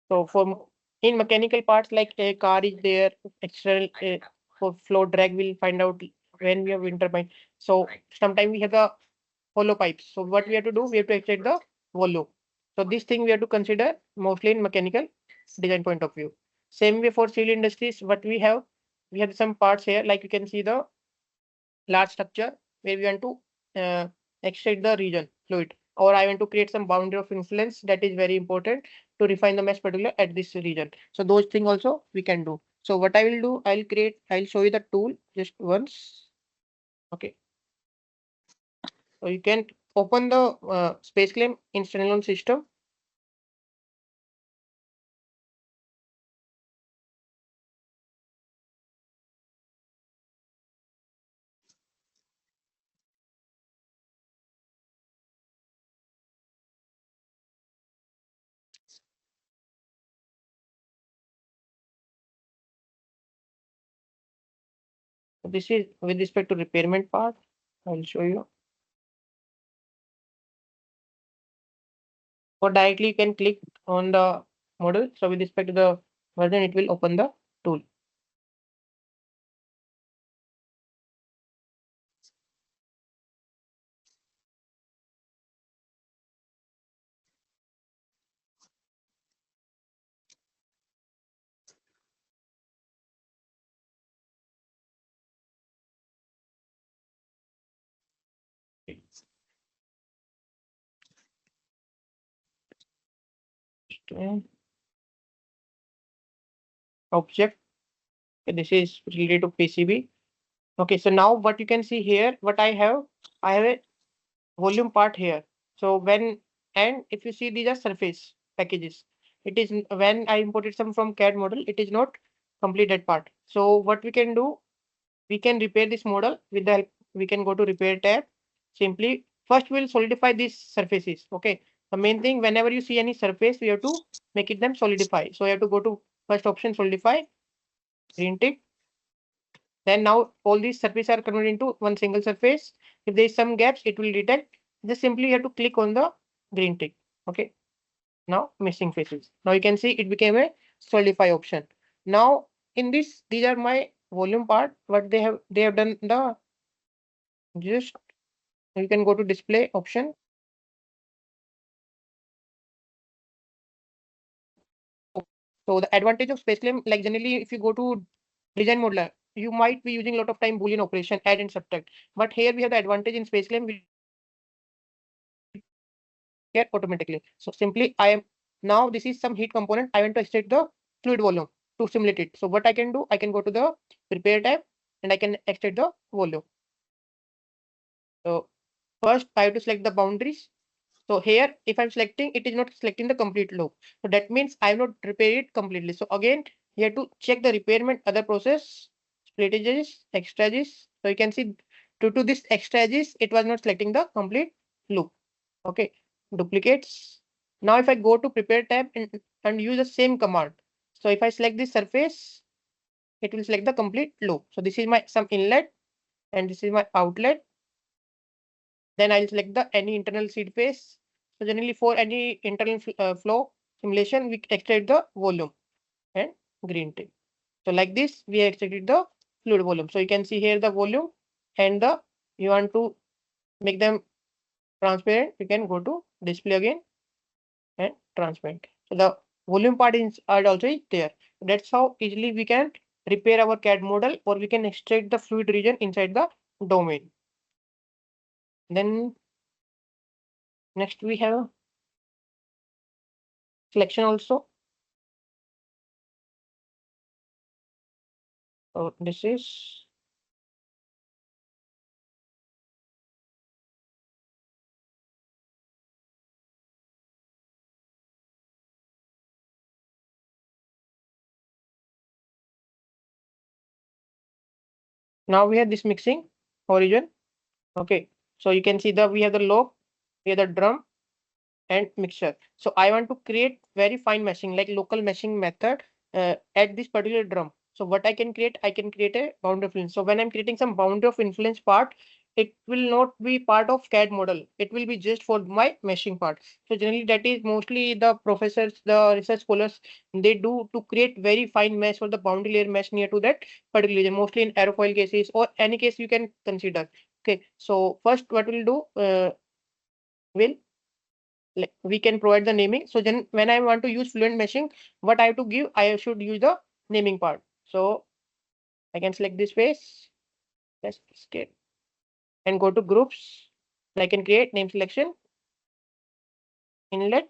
So for in mechanical parts, like a car is there, external for flow drag, will find out when we have wind turbine. So sometimes we have the hollow pipes. So what we have to do, we have to extract the volume. So this thing we have to consider mostly in mechanical design point of view. Same way for civil industries, what we have some parts here, like you can see the large structure where we want to extract the region fluid, or I want to create some boundary of influence, that is very important to refine the mesh particular at this region. So those things also we can do. So what I will do, I'll show you the tool just once. Okay. So you can open the space claim in standalone system. So this is with respect to repairment part. I'll show you. Or directly you can click on the model. So with respect to the version, it will open the tool. Okay. Object. Okay, this is related to PCB. Okay, so now what you can see here, what I have a volume part here. So when, and if you see, these are surface packages. It is when I imported some from CAD model, it is not complete that part. So what we can do, we can repair this model with the help, we can go to repair tab. Simply first we'll solidify these surfaces. Okay, the main thing, whenever you see any surface, we have to make it them solidify. So you have to go to first option, solidify, green tick. Then now all these surfaces are converted into one single surface. If there is some gaps, it will detect. Just simply you have to click on the green tick. Okay. Now missing faces. Now you can see it became a solidify option. Now in this, these are my volume part. What they have done the, just you can go to display option. So the advantage of space claim, like generally if you go to design modeler, you might be using a lot of time Boolean operation, add and subtract. But here we have the advantage in space claim, we get automatically. So simply I am, now this is some heat component. I want to extract the fluid volume to simulate it. So what I can do, I can go to the prepare tab and I can extract the volume. So first I have to select the boundaries. So here, if I'm selecting, it is not selecting the complete loop. So that means I have not repaired it completely. So again, you have to check the repairment, other process, split edges, extra edges. So you can see due to this extra edges, it was not selecting the complete loop. Okay, duplicates. Now if I go to prepare tab and use the same command, So if I select this surface, it will select the complete loop. So this is my some inlet and this is my outlet. Then I'll select the any internal seed face. So generally for any internal flow simulation, we extract the volume and green tape. So like this, we extracted the fluid volume. So you can see here the volume and the you want to make them transparent. You can go to display again and transparent. So the volume part is also there. That's how easily we can repair our CAD model, or we can extract the fluid region inside the domain. Then next we have selection also. So this is now we have this mixing origin. Okay, so you can see that we have the lobe, we have the drum and mixture. So I want to create very fine meshing, like local meshing method at this particular drum. So what I can create a boundary of influence. So when I'm creating some boundary of influence part, it will not be part of CAD model. It will be just for my meshing part. So generally that is mostly the professors, the research scholars, they do to create very fine mesh for the boundary layer mesh near to that particular region, mostly in aerofoil cases or any case you can consider. Okay, so first what we'll do, will like we can provide the naming. So then when I want to use fluent meshing, what I have to give, I should use the naming part. So I can select this face, let's escape and go to groups. I can create name selection, inlet,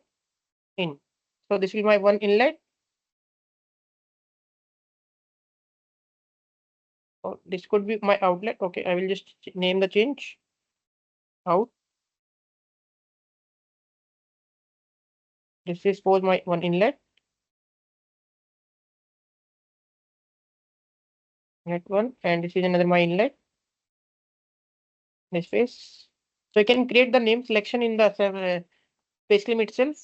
in. So this is my one inlet. Oh, this could be my outlet. Okay, I will just name the change out. This is for my one inlet. Inlet one, and this is another my inlet. This face. So I can create the name selection in the space claim itself.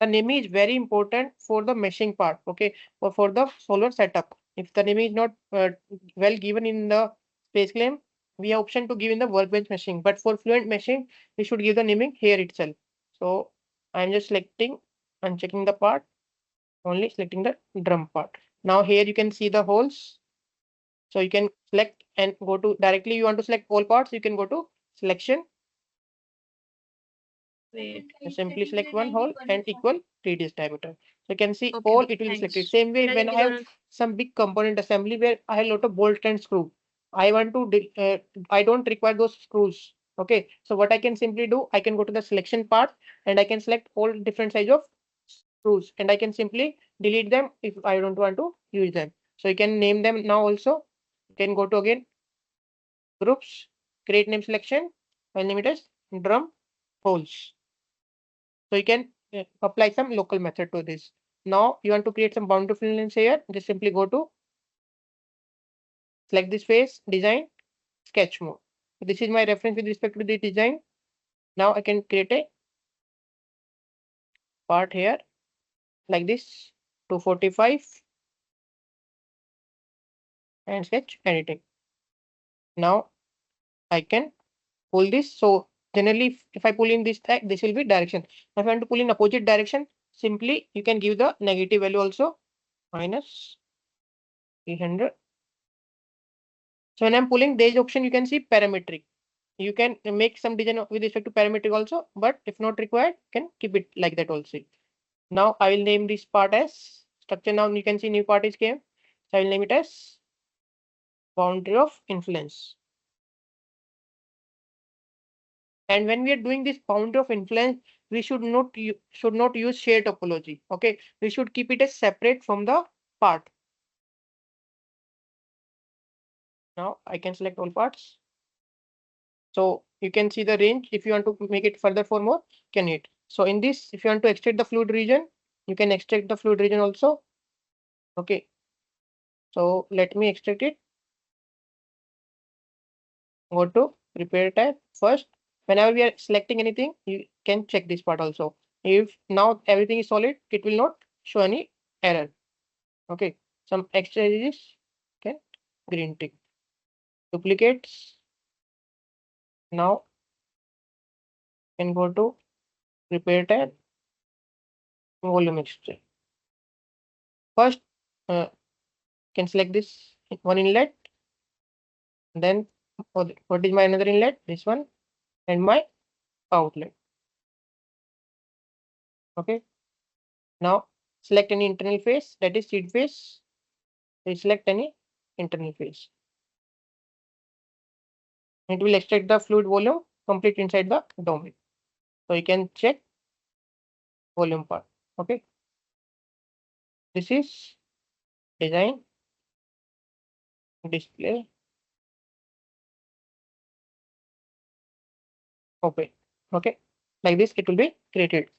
The naming is very important for the meshing part, okay, or for the solar setup. If the naming is not well given in the space claim, we have option to give in the workbench meshing, but for fluent meshing, we should give the naming here itself. So I'm just selecting and checking the part, only selecting the drum part. Now here you can see the holes. So you can select and go to directly, you want to select all parts, you can go to selection. Simply select one hole and equal radius diameter. So you can see Okay, all it will be selected. thanks. Same way when I have some big component assembly where I have a lot of bolt and screw. I want to, I don't require those screws. Okay, so what I can simply do, I can go to the selection part and I can select all different size of screws and I can simply delete them if I don't want to use them. So you can name them now also. You can go to again groups, create name selection, file name it as drum holes. So you can apply some local method to this. Now you want to create some boundary fill here. Just simply go to select this face, design, sketch mode. This is my reference with respect to the design. Now I can create a part here like this 245 and sketch editing. Now I can pull this. So generally if I pull in this tag, this will be direction. If I want to pull in opposite direction, simply you can give the negative value also minus 300. So when I'm pulling, there is option you can see parametric. You can make some design with respect to parametric also, but if not required, you can keep it like that also. Now I will name this part as structure. Now you can see new part is came. So I will name it as boundary of influence. And when we are doing this boundary of influence, we should not use shade topology. Okay, we should keep it as separate from the part. Now I can select all parts. So you can see the range. If you want to make it further for more, can hit. So in this, if you want to extract the fluid region, you can extract the fluid region also. Okay. So let me extract it. Go to repair tab first. Whenever we are selecting anything, you can check this part also. If now everything is solid, it will not show any error. Okay, some extra is okay, green tick. Duplicates. Now can go to repair tab, volume extract. First, can select this one inlet. Then what is my another inlet? This one and my outlet. Okay. Now select any internal face, that is seed face. Select any internal face. It will extract the fluid volume complete inside the domain. So you can check volume part. Okay. This is design, display, open. Okay. Like this, it will be created.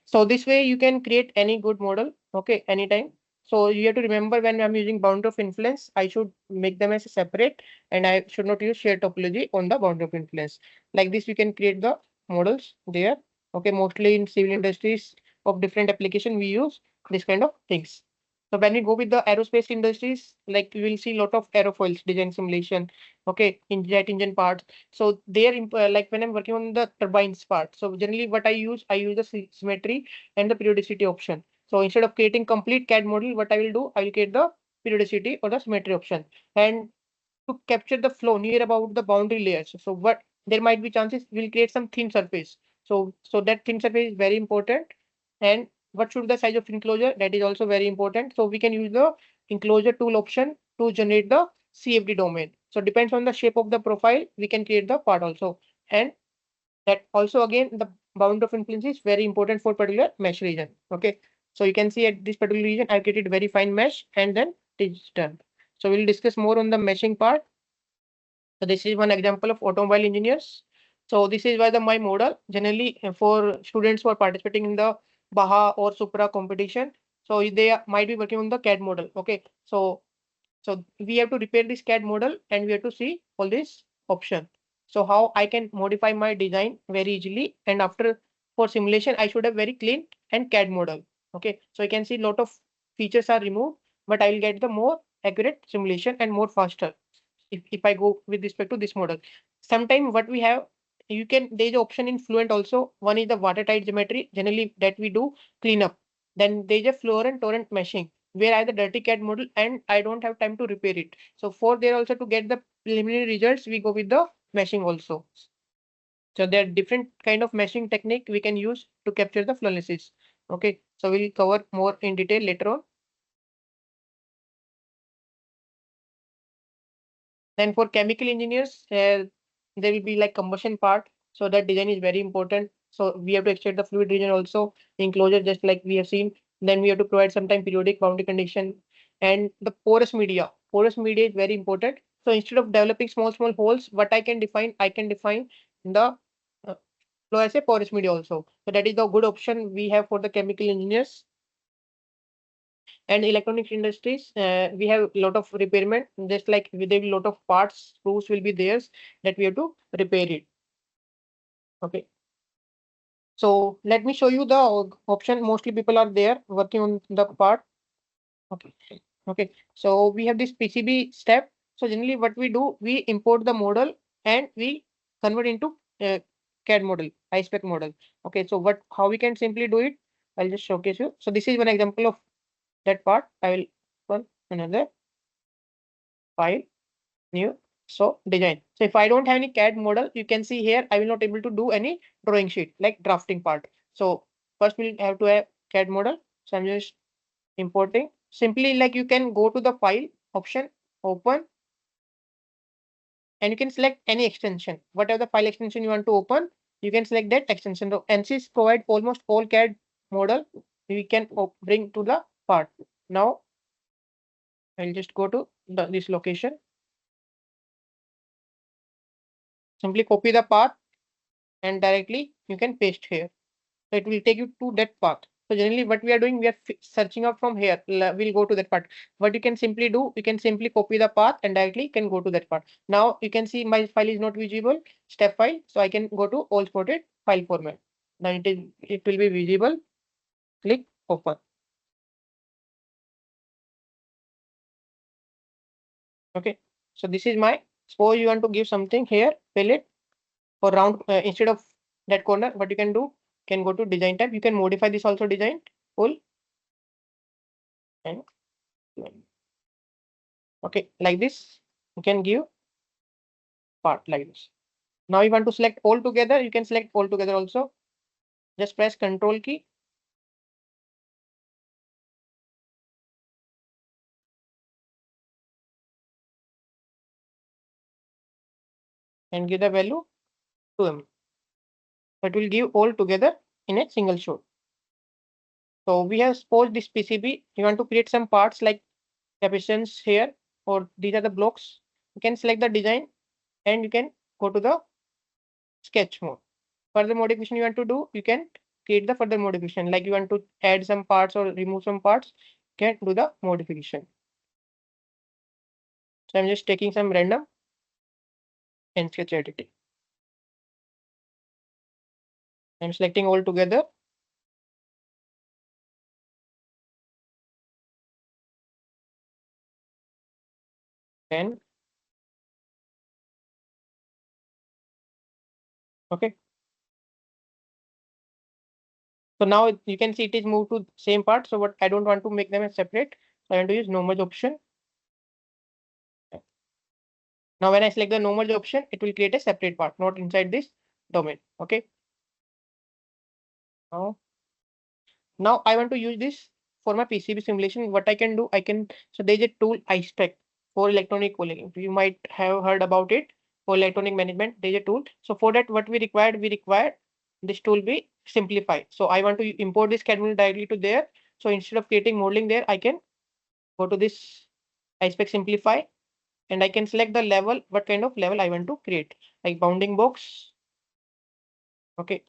So this way you can create any good model. Okay. Anytime. So you have to remember when I'm using boundary of influence, I should make them as a separate and I should not use shared topology on the boundary of influence. Like this, you can create the models there. Okay, mostly in civil industries of different application, we use this kind of things. So when we go with the aerospace industries, like you will see a lot of aerofoils, design simulation, okay, in jet engine parts. So they are like when I'm working on the turbines part. So generally what I use the symmetry and the periodicity option. So instead of creating complete CAD model, what I will do, I will create the periodicity or the symmetry option. And to capture the flow near about the boundary layers. So what there might be chances we'll create some thin surface. So that thin surface is very important. And what should the size of enclosure? That is also very important. So we can use the enclosure tool option to generate the CFD domain. So depends on the shape of the profile, we can create the part also. And that also again the bound of influence is very important for particular mesh region. Okay. So you can see at this particular region, I've created very fine mesh and then it is done. So we'll discuss more on the meshing part. So this is one example of automobile engineers. So this is why my model generally for students who are participating in the Baha or Supra competition. So they might be working on the CAD model. Okay. So we have to repair this CAD model and we have to see all this option. So how I can modify my design very easily, and after for simulation, I should have very clean and CAD model. Okay. So you can see a lot of features are removed, but I will get the more accurate simulation and more faster if I go with respect to this model. Sometimes what we have, you can there's an option in Fluent also. One is the watertight geometry, generally that we do clean up. Then there's a floor and torrent meshing where I have the dirty CAD model and I don't have time to repair it. So for there also to get the preliminary results, we go with the meshing also. So there are different kind of meshing technique we can use to capture the flow analysis. Okay, so we'll cover more in detail later on. Then for chemical engineers, there will be like combustion part. So that design is very important. So we have to extract the fluid region also, enclosure just like we have seen. Then we have to provide sometime periodic boundary condition and the porous media. Porous media is very important. So instead of developing small holes, what I can define the flow as a porous media also. So that is the good option we have for the chemical engineers. And electronics industries, we have a lot of repairment, just like with a lot of parts, screws will be there that we have to repair it. Okay. So let me show you the option. Mostly people are there working on the part. Okay. Okay. So we have this PCB step. So generally what we do, we import the model and we convert into CAD model, iSpec model. Okay. So how we can simply do it? I'll just showcase you. So this is one example of that part. I will run another file, new. So design. So if I don't have any CAD model, you can see here, I will not able to do any drawing sheet like drafting part. So first we'll have to have CAD model. So I'm just importing. Simply like you can go to the file option, open, and you can select any extension. Whatever the file extension you want to open, you can select that extension. So ANSYS provide almost all CAD model we can bring to the part. Now I'll just go to this location. Simply copy the path and directly you can paste here. So it will take you to that path. So generally what we are doing, we are searching out from here. We'll go to that part. What you can simply do, you can simply copy the path and directly can go to that part. Now you can see my file is not visible, step file. So I can go to all spotted file format. Then it will be visible. Click open. Okay, so this is my, suppose you want to give something here, fill it for round instead of that corner. What you can do, can go to design tab. You can modify this also, design full and plain. Okay, like this you can give part like this. Now you want to select all together, you can select all together also. Just press Control key. And give the value to m. That will give all together in a single shot. So we have suppose this PCB, you want to create some parts like capacitance here, or these are the blocks. You can select the design and you can go to the sketch mode. Further modification you want to do, you can create the further modification, like you want to add some parts or remove some parts, you can do the modification. So I'm just taking some random and sketch editing. I'm selecting all together. And okay. So now you can see it is moved to same part. So what I don't want to make them as separate. So I want to use no merge option. Now when I select the no merge option, it will create a separate part, not inside this domain. Okay. Now I want to use this for my PCB simulation. What I can do, so there's a tool iSpec for electronic cooling. You might have heard about it for electronic management. There's a tool. So for that, what we require this tool be simplified. So I want to import this schedule directly to there. So instead of creating modeling there, I can go to this iSpec simplify and I can select the level, what kind of level I want to create, like bounding box. Okay.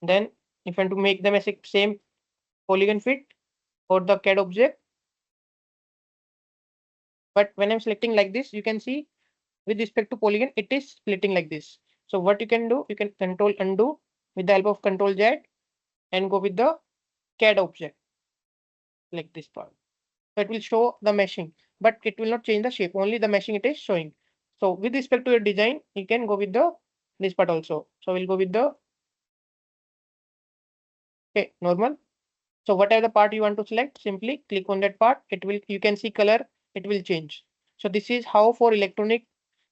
Then if I want to make them as a same polygon fit for the CAD object. But when I'm selecting like this, you can see with respect to polygon, it is splitting like this. So what you can do, you can control undo with the help of Control Z and go with the CAD object like this part. So it will show the meshing, but it will not change the shape, only the meshing it is showing. So with respect to your design, you can go with the this part also. So we'll go with the okay, normal. So whatever the part you want to select, simply click on that part. It will, you can see color, it will change. So this is how for electronic,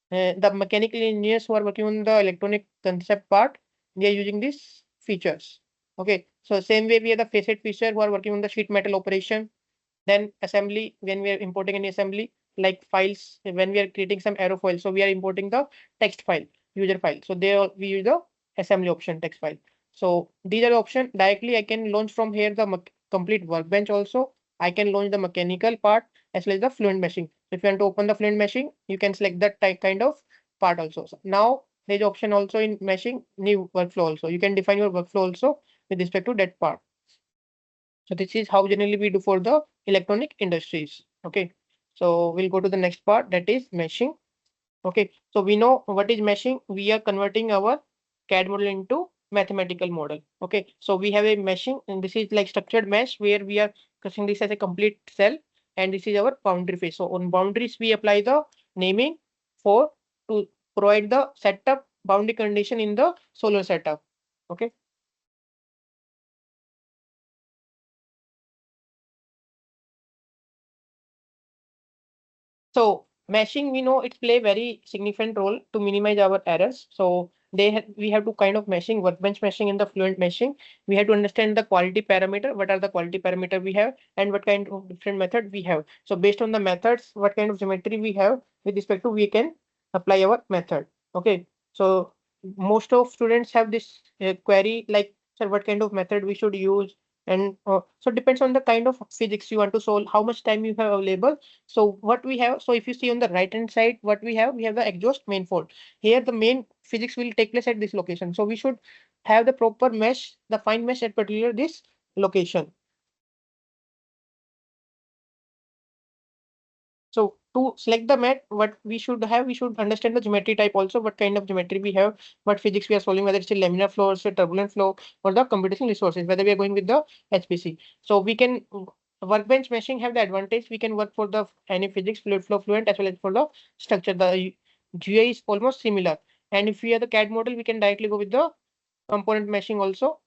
the mechanical engineers who are working on the electronic concept part, they are using these features. Okay, so same way we have the facet feature who are working on the sheet metal operation. Then assembly, when we are importing any assembly, like files, when we are creating some aerofoil, so we are importing the text file, user file. So there we use the assembly option text file. So these are the option directly I can launch from here the complete workbench also. I can launch the mechanical part as well as the fluent meshing. If you want to open the fluent meshing, you can select that type kind of part also. So now there's option also in meshing new workflow also. You can define your workflow also with respect to that part. So this is how generally we do for the electronic industries. Okay. So we'll go to the next part, that is meshing. Okay. So we know what is meshing. We are converting our CAD model into mathematical model. Okay. So we have a meshing, and this is like structured mesh where we are casting this as a complete cell, and this is our boundary face. So on boundaries, we apply the naming for to provide the setup boundary condition in the solar setup. Okay. So meshing, we know it play very significant role to minimize our errors. So we have to kind of meshing, workbench meshing and the fluent meshing. We have to understand the quality parameter. What are the quality parameter we have and what kind of different method we have. So based on the methods, what kind of geometry we have with respect to, we can apply our method. Okay. So most of students have this query like, sir, what kind of method we should use? And so depends on the kind of physics you want to solve, how much time you have available. So what we have, so if you see on the right hand side, what we have the exhaust manifold. Here the main physics will take place at this location. So we should have the proper mesh, the fine mesh at particular this location. So to select the mat, what we should have, we should understand the geometry type also, what kind of geometry we have, what physics we are solving, whether it's a laminar flow, or a turbulent flow, or the computational resources, whether we are going with the HPC. So we can workbench meshing have the advantage we can work for the any physics, fluid flow, fluent, as well as for the structure. The GUI is almost similar. And if we have the CAD model, we can directly go with the component meshing also.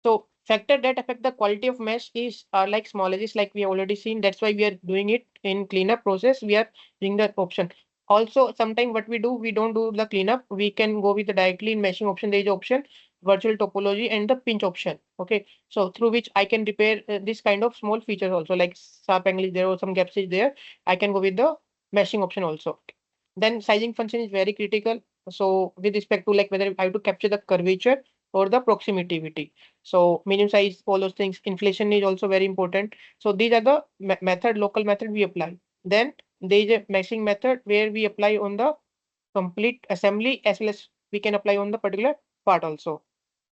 So factor that affect the quality of mesh is like small edges, like we have already seen. That's why we are doing it in cleanup process. We are doing that option. Also, sometimes what we do, we don't do the cleanup. We can go with the directly in meshing option. There is option, virtual topology, and the pinch option. Okay, so through which I can repair this kind of small features also, like sharp angle is there or some gaps is there. I can go with the meshing option also. Then sizing function is very critical. So with respect to like whether I have to capture the curvature or the proximity. So medium size, all those things. Inflation is also very important. So these are the method, local method we apply. Then there is a meshing method where we apply on the complete assembly as well as we can apply on the particular part also.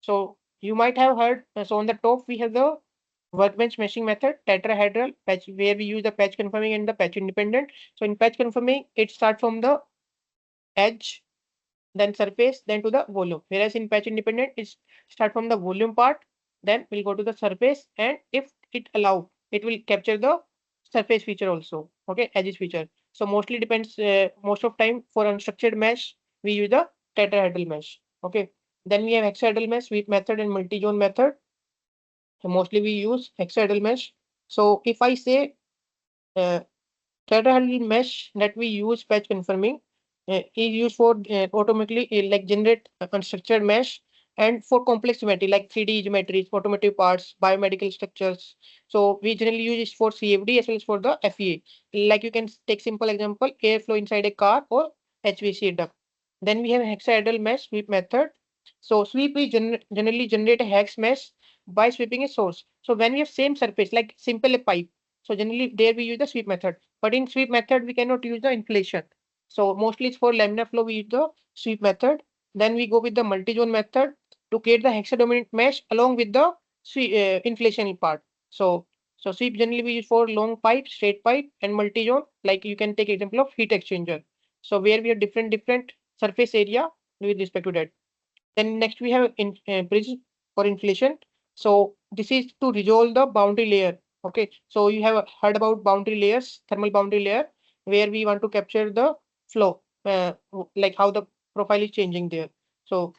So you might have heard, so on the top we have the workbench meshing method, tetrahedral patch, where we use the patch confirming and the patch independent. So in patch confirming, it starts from the edge, then surface, then to the volume. Whereas in patch independent, it start from the volume part, then we'll go to the surface, and if it allow, it will capture the surface feature also. Okay, edges feature. So mostly depends. Most of time for unstructured mesh, we use the tetrahedral mesh. Okay. Then we have hexahedral mesh, sweep method, and multi-zone method. So mostly we use hexahedral mesh. So if I say uh, tetrahedral mesh that we use patch confirming is used for automatically like generate a unstructured mesh and for complex geometry like 3D geometries, automotive parts, biomedical structures. So we generally use it for CFD as well as for the FEA. Like you can take simple example, airflow inside a car or HVAC duct. Then we have hexahedral mesh sweep method. So sweep we generally generate a hex mesh by sweeping a source. So when we have same surface like simple a pipe, so generally there we use the sweep method. But in sweep method, we cannot use the inflation. So mostly it's for laminar flow, we use the sweep method. Then we go with the multi-zone method to create the hexadominant mesh along with the inflation part. So sweep generally we use for long pipe, straight pipe, and multi-zone. Like you can take example of heat exchanger. So where we have different surface area with respect to that. Then next we have in bridge for inflation. So this is to resolve the boundary layer. Okay, so you have heard about boundary layers, thermal boundary layer, where we want to capture the flow, like how the profile is changing there. So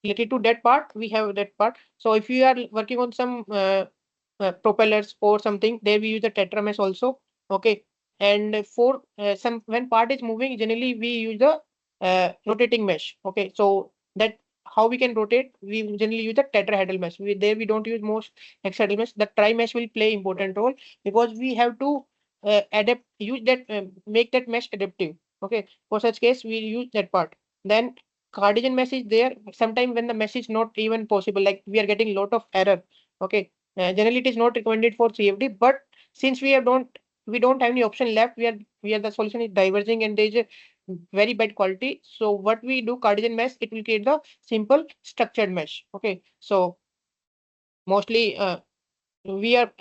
related to that part, we have that part. So if you are working on some propellers or something, there we use the tetra mesh also. Okay, and for some when part is moving, generally we use the rotating mesh. Okay, so that how we can rotate, we generally use the tetrahedral mesh. There we don't use most hexahedral mesh. The tri mesh will play important role because we have to adapt, use that, make that mesh adaptive. Okay, for such case we use that part. Then Cartesian mesh is there. Sometimes when the mesh is not even possible, like we are getting lot of error. Okay, generally it is not recommended for CFD, but since we don't have any option left, we are the solution is diverging and there is a very bad quality. So what we do, Cartesian mesh, it will create the simple structured mesh. Okay, so mostly we are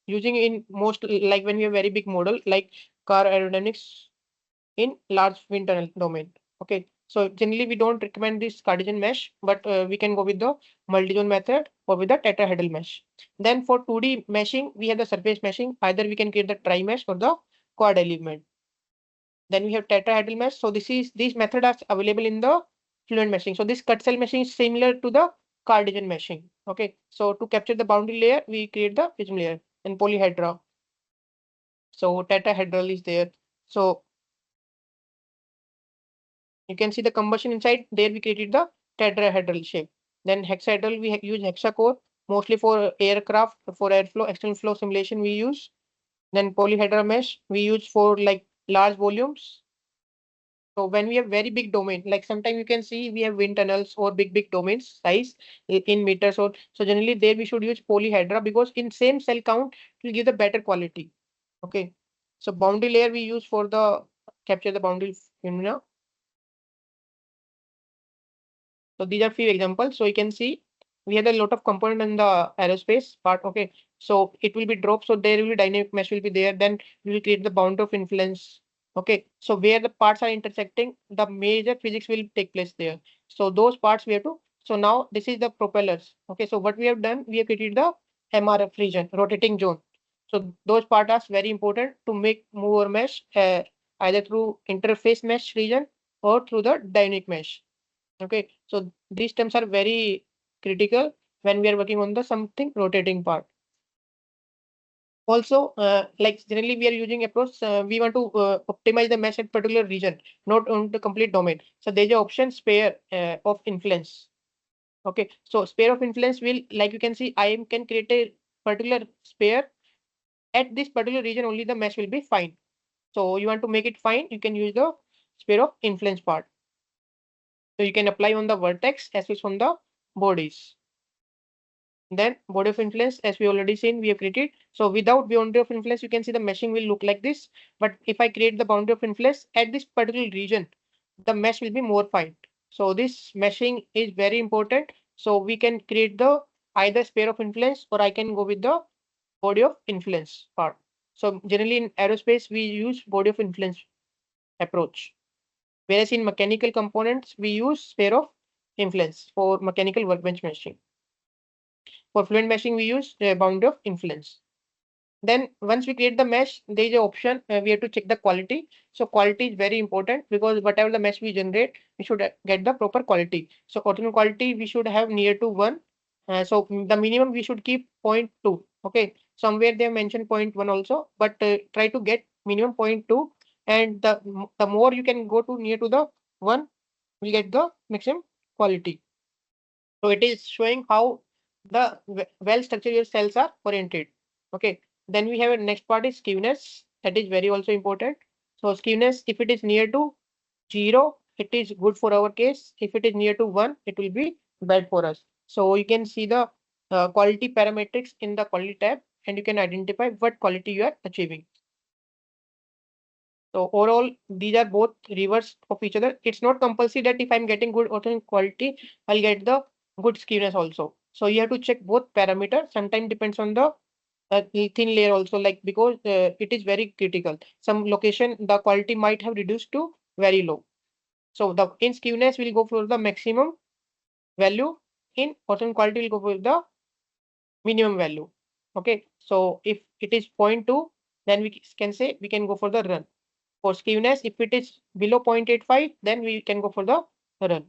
using in most like when we have very big model like car aerodynamics in large wind tunnel domain. Okay, so generally we don't recommend this Cartesian mesh, but we can go with the multi-zone method or with the tetrahedral mesh. Then for 2D meshing, we have the surface meshing. Either we can create the tri mesh or the quad element. Then we have tetrahedral mesh. So these methods are available in the fluent meshing. So this cut cell meshing is similar to the Cartesian meshing. Okay, so to capture the boundary layer, we create the prism layer and polyhedra. So tetrahedral is there. So you can see the combustion inside. There we created the tetrahedral shape. Then hexahedral, we use hexacore mostly for aircraft, for airflow, external flow simulation we use. Then polyhedral mesh we use for like large volumes. So when we have very big domain, like sometimes you can see we have wind tunnels or big domains size in meters, or so generally there we should use polyhedra because in same cell count it will give the better quality. Okay. So boundary layer we use for the capture the boundary phenomena. So these are few examples. So you can see we have a lot of component in the aerospace part. Okay, so it will be dropped. So there will be dynamic mesh will be there. Then we will create the boundary of influence. Okay, so where the parts are intersecting, the major physics will take place there. So those parts we have to. So now this is the propellers. Okay, so what we have done, we have created the MRF region, rotating zone. So those parts are very important to make move or mesh either through interface mesh region or through the dynamic mesh. Okay, so these terms are very critical when we are working on the something rotating part. Also, like generally we are using approach, we want to optimize the mesh at particular region, not on the complete domain. So there's an option sphere of influence. Okay, so sphere of influence will, like you can see, I can create a particular sphere at this particular region, only the mesh will be fine. So you want to make it fine, you can use the sphere of influence part. So you can apply on the vertex as well as on the bodies. Then body of influence, as we already seen, we have created. So without boundary of influence, you can see the meshing will look like this. But if I create the boundary of influence at this particular region, the mesh will be more fine. So this meshing is very important. So we can create the either sphere of influence, or I can go with the body of influence part. So generally in aerospace, we use body of influence approach. Whereas in mechanical components, we use sphere of influence for mechanical workbench meshing. For fluid meshing, we use the boundary of influence. Then once we create the mesh, there is an option we have to check the quality. So quality is very important because whatever the mesh we generate, we should get the proper quality. So orthogonal quality we should have near to 1. So the minimum we should keep 0.2. Okay, somewhere they mentioned 0.1 also, but try to get minimum 0.2, and the more you can go to near to the 1, we get the maximum quality. So it is showing how the well structured your cells are oriented. Okay. Then we have a next part is skewness. That is very also important. So skewness, if it is near to 0, it is good for our case. If it is near to 1, it will be bad for us. So you can see the quality parametrics in the quality tab, and you can identify what quality you are achieving. So overall, these are both reverse of each other. It's not compulsory that if I'm getting good orthogonal quality, I'll get the good skewness also. So you have to check both parameters. Sometimes depends on the thin layer also, like because it is very critical. Some location the quality might have reduced to very low. So the in skewness will go for the maximum value. In orthogonal quality will go for the minimum value. Okay. So if it is 0.2, then we can say we can go for the run. For skewness, if it is below 0.85, then we can go for the run.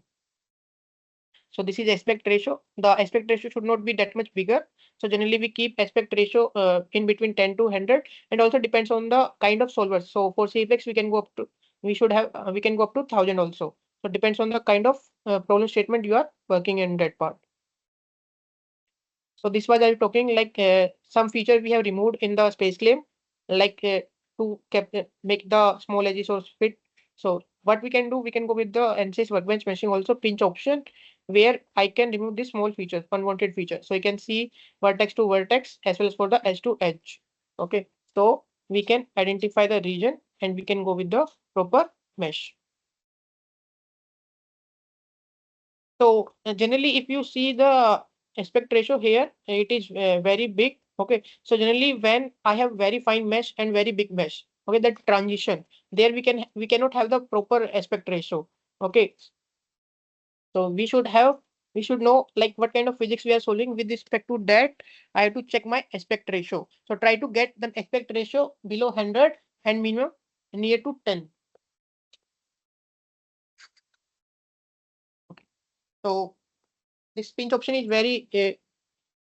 So this is aspect ratio. The aspect ratio should not be that much bigger. So generally we keep aspect ratio in between 10 to 100, and also depends on the kind of solvers. So for CFX, we can go up to, we should have, we can go up to 1000 also. So depends on the kind of problem statement you are working in that part. So this was I talking like some feature we have removed in the space claim, like to make the small edges or fit. So what we can do, we can go with the ANSYS workbench meshing also pinch option, where I can remove this small feature, unwanted feature. So you can see vertex to vertex as well as for the edge to edge. Okay, so we can identify the region and we can go with the proper mesh. So generally, if you see the aspect ratio here, it is very big. Okay, so generally when I have very fine mesh and very big mesh, okay, that transition there we cannot have the proper aspect ratio. Okay, so we should know like what kind of physics we are solving. With respect to that, I have to check my aspect ratio. So try to get the aspect ratio below 100 and minimum near to 10. So this pinch option is very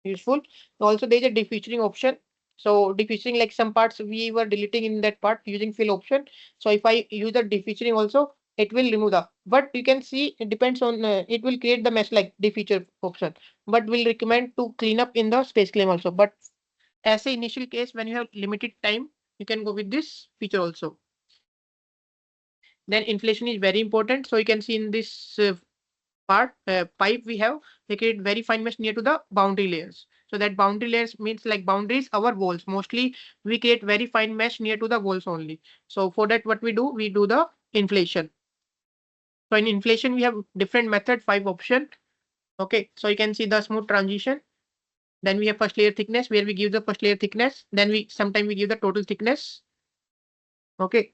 useful. Also, there is a defeaturing option. So defeaturing, like some parts we were deleting in that part using fill option. So if I use the defeaturing also, it will remove the. But you can see it depends on it will create the mesh like defeature option. But we'll recommend to clean up in the space claim also. But as a initial case, when you have limited time, you can go with this feature also. Then inflation is very important. So you can see in this part pipe we create very fine mesh near to the boundary layers. So that boundary layers means like boundaries our walls. Mostly we create very fine mesh near to the walls only. So for that what we do the inflation. So in inflation we have different method, 5 option. Okay, so you can see the smooth transition. Then we have first layer thickness, where we give the first layer thickness. Then we sometimes we give the total thickness. Okay,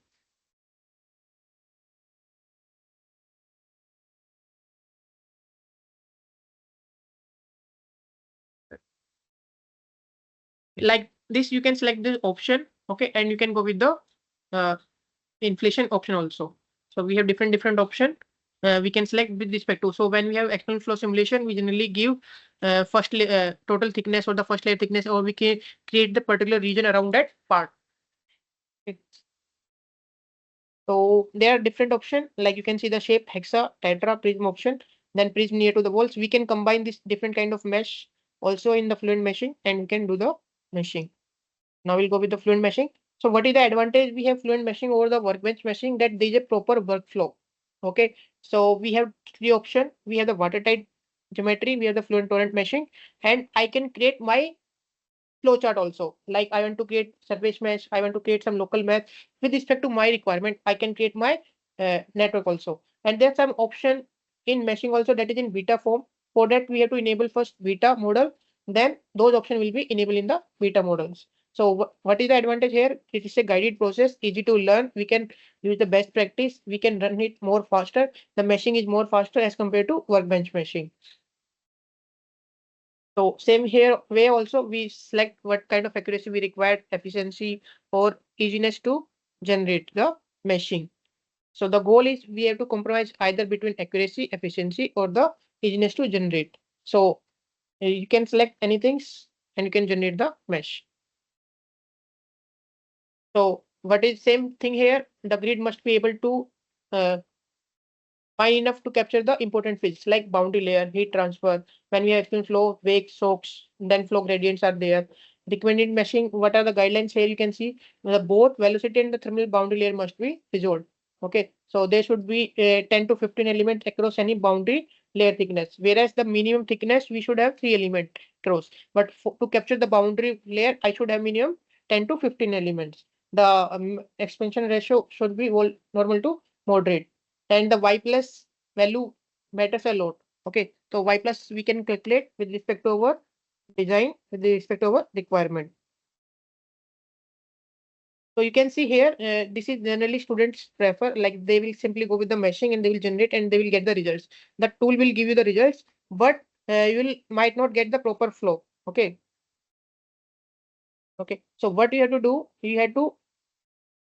Like this, you can select this option, okay, and you can go with the inflation option also. So we have different option. We can select with respect to. So when we have external flow simulation, we generally give total thickness or the first layer thickness, or we can create the particular region around that part. Okay. So there are different options, like you can see the shape, hexa, tetra, prism option, then prism near to the walls. We can combine this different kind of mesh also in the fluent meshing, and we can do the meshing. Now we'll go with the fluent meshing. So what is the advantage we have fluent meshing over the workbench meshing? That there is a proper workflow. Okay, so we have three options. We have the watertight geometry, we have the fluent torrent meshing, and I can create my flowchart also. Like I want to create surface mesh, I want to create some local mesh with respect to my requirement. I can create my network also. And there's some option in meshing also that is in beta form. For that, we have to enable first beta model. Then those options will be enabled in the beta models. So what is the advantage here? It is a guided process, easy to learn. We can use the best practice. We can run it more faster. The meshing is more faster as compared to workbench meshing. So same here way also we select what kind of accuracy we require, efficiency or easiness to generate the meshing. So the goal is we have to compromise either between accuracy, efficiency or the easiness to generate. So you can select anything and you can generate the mesh. So what is same thing here? The grid must be able to uh, fine enough to capture the important fields like boundary layer, heat transfer. When we have explained flow, wake, soaks, then flow gradients are there. Recommended meshing, what are the guidelines here? You can see the both velocity and the thermal boundary layer must be resolved. Okay, so there should be 10 to 15 elements across any boundary layer thickness, whereas the minimum thickness we should have 3 elements across. But to capture the boundary layer, I should have minimum 10 to 15 elements. The expansion ratio should be normal to moderate, and the y plus value matters a lot. Okay, so y plus we can calculate with respect to our design, with respect to our requirement. So you can see here, this is generally students prefer, like they will simply go with the meshing and they will generate and they will get the results. The tool will give you the results, but you will might not get the proper flow. Okay. Okay. So what you have to do, you have to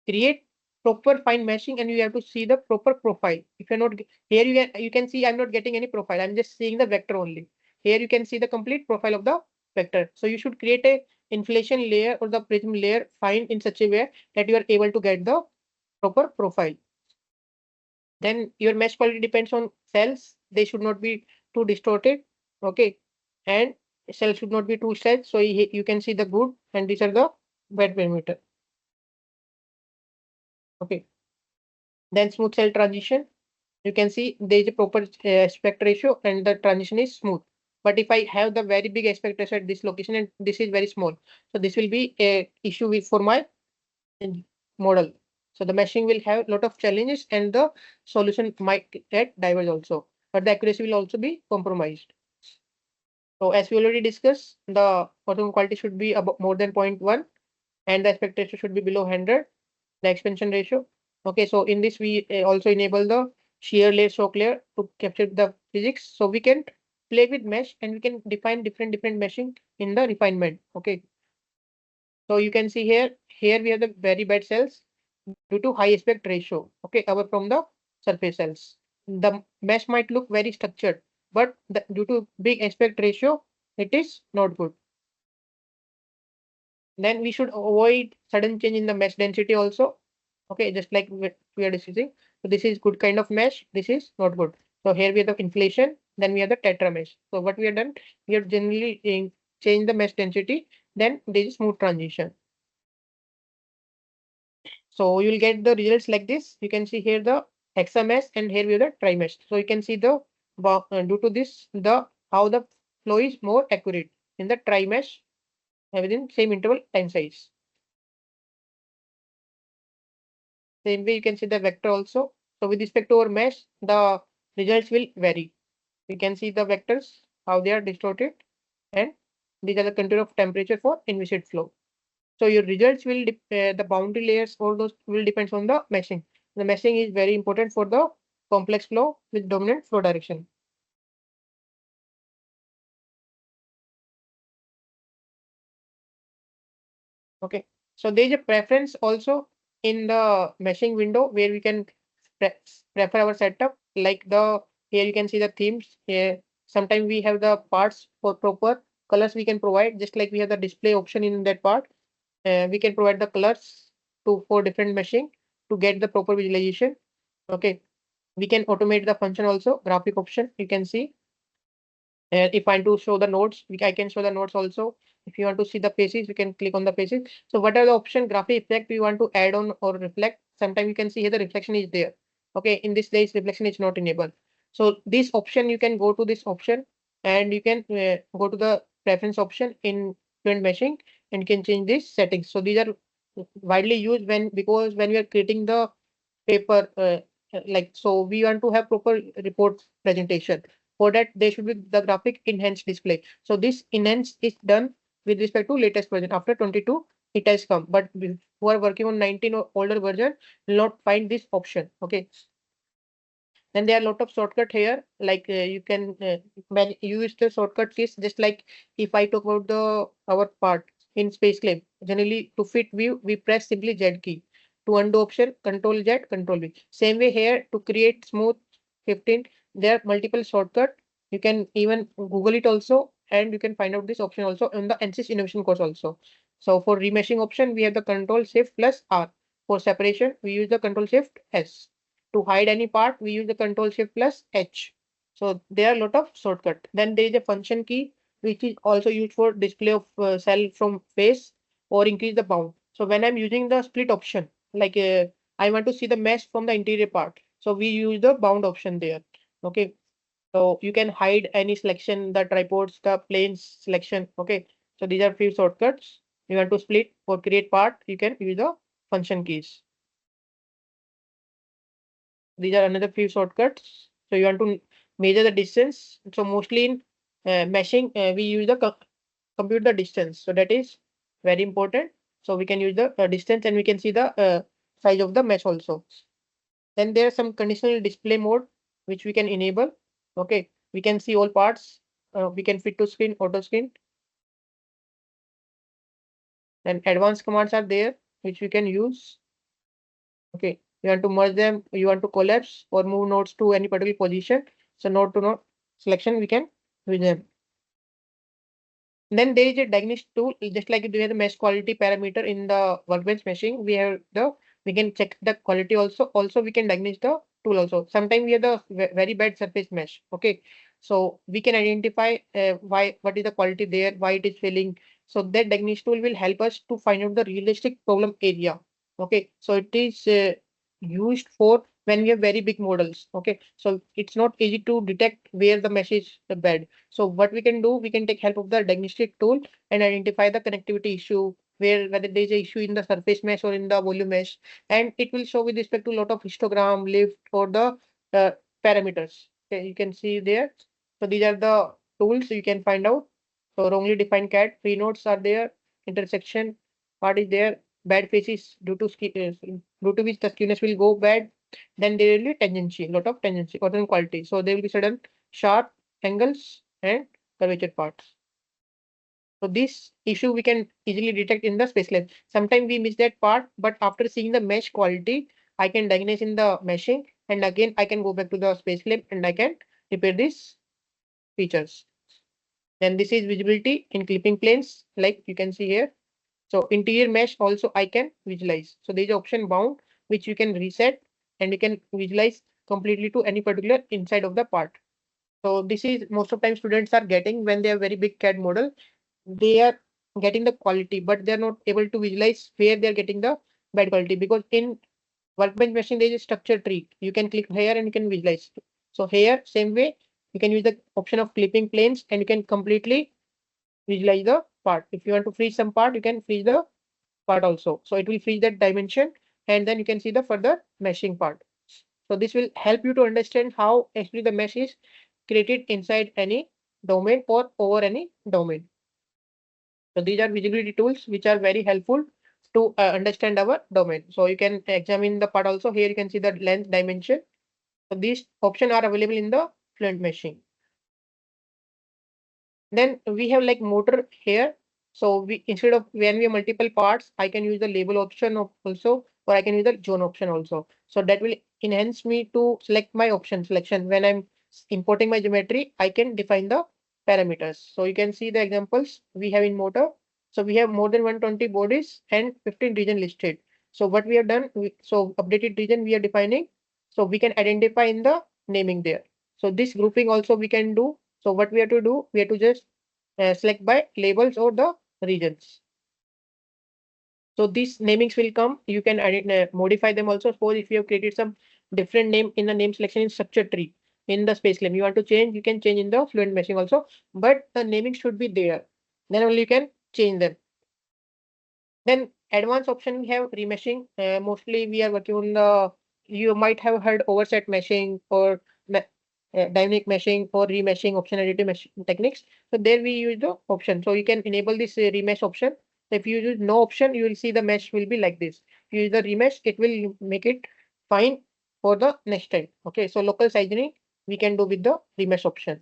create proper fine meshing and you have to see the proper profile. If you're not here, you can see I'm not getting any profile. I'm just seeing the vector only. Here you can see the complete profile of the vector. So you should create a inflation layer or the prism layer fine in such a way that you are able to get the proper profile. Then your mesh quality depends on cells. They should not be too distorted. Okay. And cells should not be too stretched. So you can see the good, and these are the bad parameter. Okay. Then smooth cell transition. You can see there is a proper aspect ratio and the transition is smooth. But if I have the very big aspect ratio at this location and this is very small, so this will be a issue for my model. So the meshing will have a lot of challenges and the solution might get diverged also, but the accuracy will also be compromised. So as we already discussed, the bottom quality should be about more than 0.1 and the aspect ratio should be below 100, the expansion ratio. Okay, so in this we also enable the shear layer, soak layer to capture the physics. So we can play with mesh and we can define different meshing in the refinement. Okay, so you can see here we have the very bad cells due to high aspect ratio. Okay, away from the surface cells. The mesh might look very structured, but due to big aspect ratio, it is not good. Then we should avoid sudden change in the mesh density also. Okay, just like we are discussing. So this is good kind of mesh. This is not good. So here we have the inflation. Then we have the tetra mesh. So what we have done, we have generally changed the mesh density. Then there is smooth transition. So you will get the results like this. You can see here the hexa mesh and here we have the tri mesh. So you can see the due to this the how the flow is more accurate in the tri mesh within same interval time size. Same way you can see the vector also. So with respect to our mesh, the results will vary. You can see the vectors, how they are distorted, and these are the contour of temperature for inviscid flow. So your results will, the boundary layers, all those will depend on the meshing. The meshing is very important for the complex flow with dominant flow direction. Okay, so there is a preference also in the meshing window where we can prefer our setup. Like here you can see the themes. Here sometimes we have the parts for proper colors we can provide, just like we have the display option in that part. We can provide the colors for different meshing to get the proper visualization. Okay, we can automate the function also. Graphic option you can see. And if I want to show the nodes, I can show the nodes also. If you want to see the faces, you can click on the faces. So what are the option graphic effect we want to add on or reflect? Sometimes you can see here the reflection is there. Okay, in this case, reflection is not enabled. So this option, you can go to this option and you can go to the preference option in fluent meshing and you can change these settings. So these are widely used because when we are creating the paper, so we want to have proper report presentation. For that, there should be the graphic enhanced display. So this enhanced is done with respect to latest version. After 22, it has come. But who are working on 19 or older version will not find this option. Okay. Then there are a lot of shortcut here. Like you can use the shortcut keys. Just like if I talk about our part in SpaceClaim, generally to fit view, we press simply Z key. To undo option, Control Z, Control V. Same way here to create smooth 15. There are multiple shortcut. You can even Google it also, and you can find out this option also in the ANSYS innovation course also. So for remeshing option, we have the Control Shift plus R. For separation, we use the Control Shift S. To hide any part, we use the Control Shift plus H. So there are a lot of shortcut. Then there is a function key which is also used for display of cell from face or increase the bound. So when I'm using the split option, like I want to see the mesh from the interior part. So we use the bound option there. Okay. So you can hide any selection, the tripods, the planes selection. Okay. So these are few shortcuts. You want to split or create part, you can use the function keys. These are another few shortcuts. So you want to measure the distance. So mostly in meshing, we use the compute the distance. So that is very important. So we can use the distance and we can see the size of the mesh also. Then there are some conditional display mode which we can enable. Okay, we can see all parts. We can fit to screen, auto screen. Then advanced commands are there which we can use. Okay, you want to merge them, you want to collapse or move nodes to any particular position. So node to node selection, we can use them. Then there is a diagnostic tool, just like we have the mesh quality parameter in the workbench meshing. We can check the quality also. Also, we can diagnose the tool also. Sometimes we have the very bad surface mesh. Okay, so we can identify what is the quality there, why it is failing. So that diagnostic tool will help us to find out the realistic problem area. Okay, so it is used for when we have very big models. Okay, so it's not easy to detect where the mesh is bad. So what we can do, we can take help of the diagnostic tool and identify the connectivity issue, whether there is a issue in the surface mesh or in the volume mesh, and it will show with respect to a lot of histogram, lift, or the uh, parameters. Okay, you can see there. So these are the tools you can find out. So wrongly defined CAD, free nodes are there, intersection part is there, bad faces due to which the skewness will go bad. Then there will be tangency, lot of tangency, orthogonal quality. So there will be certain sharp angles and curvature parts. So this issue we can easily detect in the SpaceClaim. Sometimes we miss that part, but after seeing the mesh quality, I can diagnose in the meshing, and again I can go back to the SpaceClaim and I can repair these features. Then this is visibility in clipping planes, like you can see here. So interior mesh also I can visualize. So there is option bound, which you can reset and you can visualize completely to any particular inside of the part. So this is most of time students are getting when they have very big CAD model, they are getting the quality, but they're not able to visualize where they're getting the bad quality, because in workbench machine there is a structure tree. You can click here and you can visualize. So here, same way, you can use the option of clipping planes and you can completely visualize the part. If you want to freeze some part, you can freeze the part also. So it will freeze that dimension and then you can see the further meshing part. So this will help you to understand how actually the mesh is created inside any domain or over any domain. So these are visibility tools which are very helpful to understand our domain. So you can examine the part also. Here you can see the length dimension. So these options are available in the Fluent meshing. Then we have like motor here. So we, instead of when we have multiple parts, I can use the label option also, or I can use the zone option also. So that will enhance me to select my option selection. When I'm importing my geometry, I can define the parameters. So you can see the examples we have in motor. So we have more than 120 bodies and 15 region listed. So what we have done, so updated region we are defining. So we can identify in the naming there. So this grouping also we can do. So what we have to do, we have to just select by labels or the regions. So these namings will come. You can modify them also. Suppose if you have created some different name in the name selection in structure tree in the space claim, you want to change, you can change in the fluent meshing also, but the naming should be there. Then only you can change them. Then advanced option we have remeshing. Mostly we are working on the, you might have heard overset meshing or dynamic meshing or remeshing option additive meshing techniques. So there we use the option. So you can enable this remesh option. So if you use no option, you will see the mesh will be like this. If you use the remesh, it will make it fine for the next time. Okay, so local sizing we can do with the remesh option.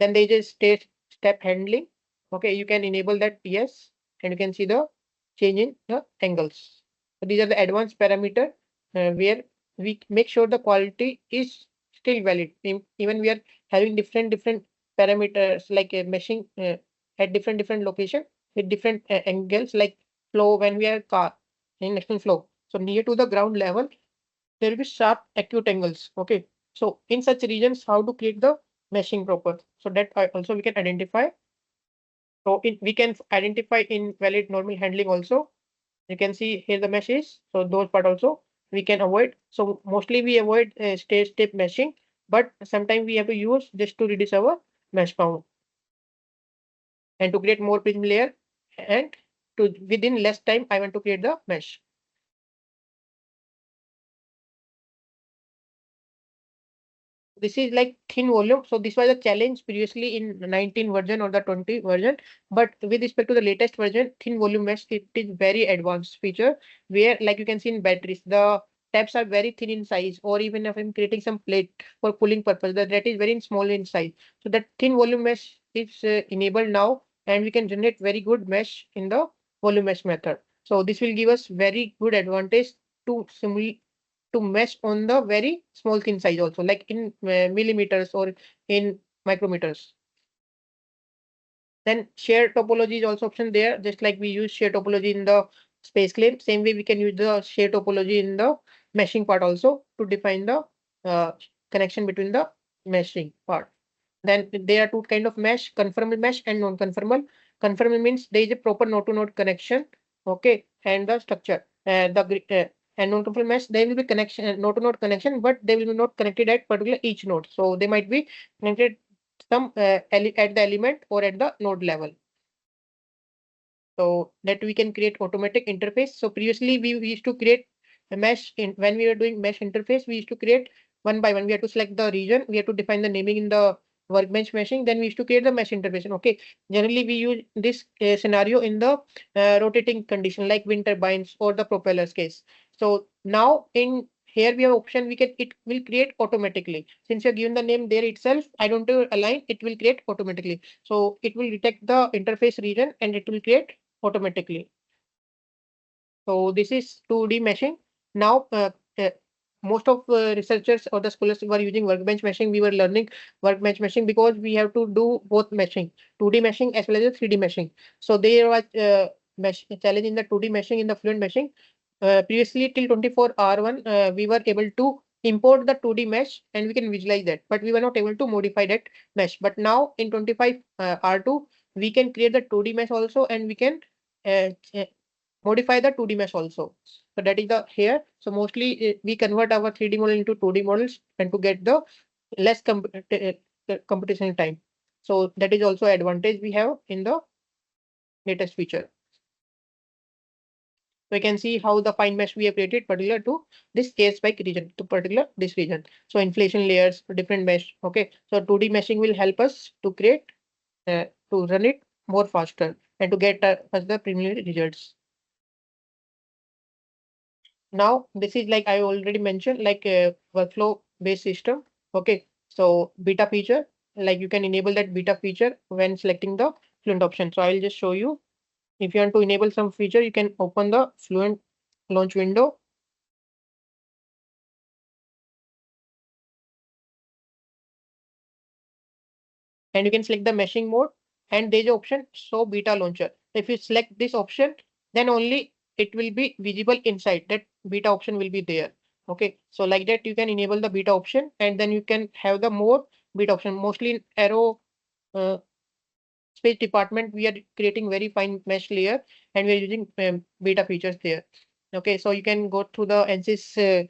Then there is state step handling. Okay, you can enable that, yes, and you can see the change in the angles. So these are the advanced parameter where we make sure the quality is still valid. Even we are having different parameters like meshing at different location with different angles like flow when we are car in external flow. So near to the ground level, there will be sharp acute angles. Okay. So in such regions, how to create the meshing proper. So that also we can identify. So we can identify invalid normal handling also. You can see here the mesh is. So those part also we can avoid. So mostly we avoid stage step meshing, but sometimes we have to use just to reduce our mesh count and to create more prism layer and to within less time I want to create the mesh. This is like thin volume. So this was a challenge previously in 19 version or the 20 version. But with respect to the latest version, thin volume mesh, it is very advanced feature where like you can see in batteries, the tabs are very thin in size, or even if I'm creating some plate for cooling purpose, that is very small in size. So that thin volume mesh is enabled now, and we can generate very good mesh in the volume mesh method. So this will give us very good advantage to simulate to mesh on the very small thin size also, like in millimeters or in micrometers. Then share topology is also option there, just like we use share topology in the space claim. Same way we can use the share topology in the meshing part also to define the uh, connection between the meshing part. Then there are two kind of mesh, conformal mesh and non-conformal. Conformal means there is a proper node-to-node connection, okay, and the structure. And non-conformal mesh, there will be connection, node-to-node connection, but they will be not connected at particular each node. So they might be connected some at the element or at the node level. So that we can create automatic interface. So previously we used to create a mesh in when we were doing mesh interface, we used to create one by one. We have to select the region, we have to define the naming in the workbench meshing, then we used to create the mesh interface. Okay, generally we use this scenario in the rotating condition like wind turbines or the propellers case. So now in here we have option, we can, it will create automatically. Since you're given the name there itself, I don't do align, it will create automatically. So it will detect the interface region and it will create automatically. So this is 2D meshing. Now, most of researchers or the scholars were using workbench meshing. We were learning workbench meshing because we have to do both meshing, 2D meshing as well as 3D meshing. So there was mesh challenge in the 2D meshing in the fluent meshing. Previously till 24R1, we were able to import the 2D mesh and we can visualize that, but we were not able to modify that mesh. But now in 25 R2, we can create the 2D mesh also, and we can uh, modify the 2D mesh also. So that is the here. So mostly we convert our 3D model into 2D models and to get the less computational time. So that is also advantage we have in the latest feature. We can see how the fine mesh we have created particular to this case spike region, to particular this region. So inflation layers, different mesh. Okay, so 2D meshing will help us to create to run it more faster and to get us the preliminary results. Now this is like I already mentioned, like a workflow based system. Okay, so beta feature, like you can enable that beta feature when selecting the fluent option. So I will just show you. If you want to enable some feature, you can open the Fluent launch window. And you can select the meshing mode, and there's an option show beta launcher. If you select this option, then only it will be visible inside. That beta option will be there. Okay, so like that you can enable the beta option, and then you can have the more beta option. Mostly in Aero space department, we are creating very fine mesh layer, and we're using beta features there. Okay, so you can go to the ANSYS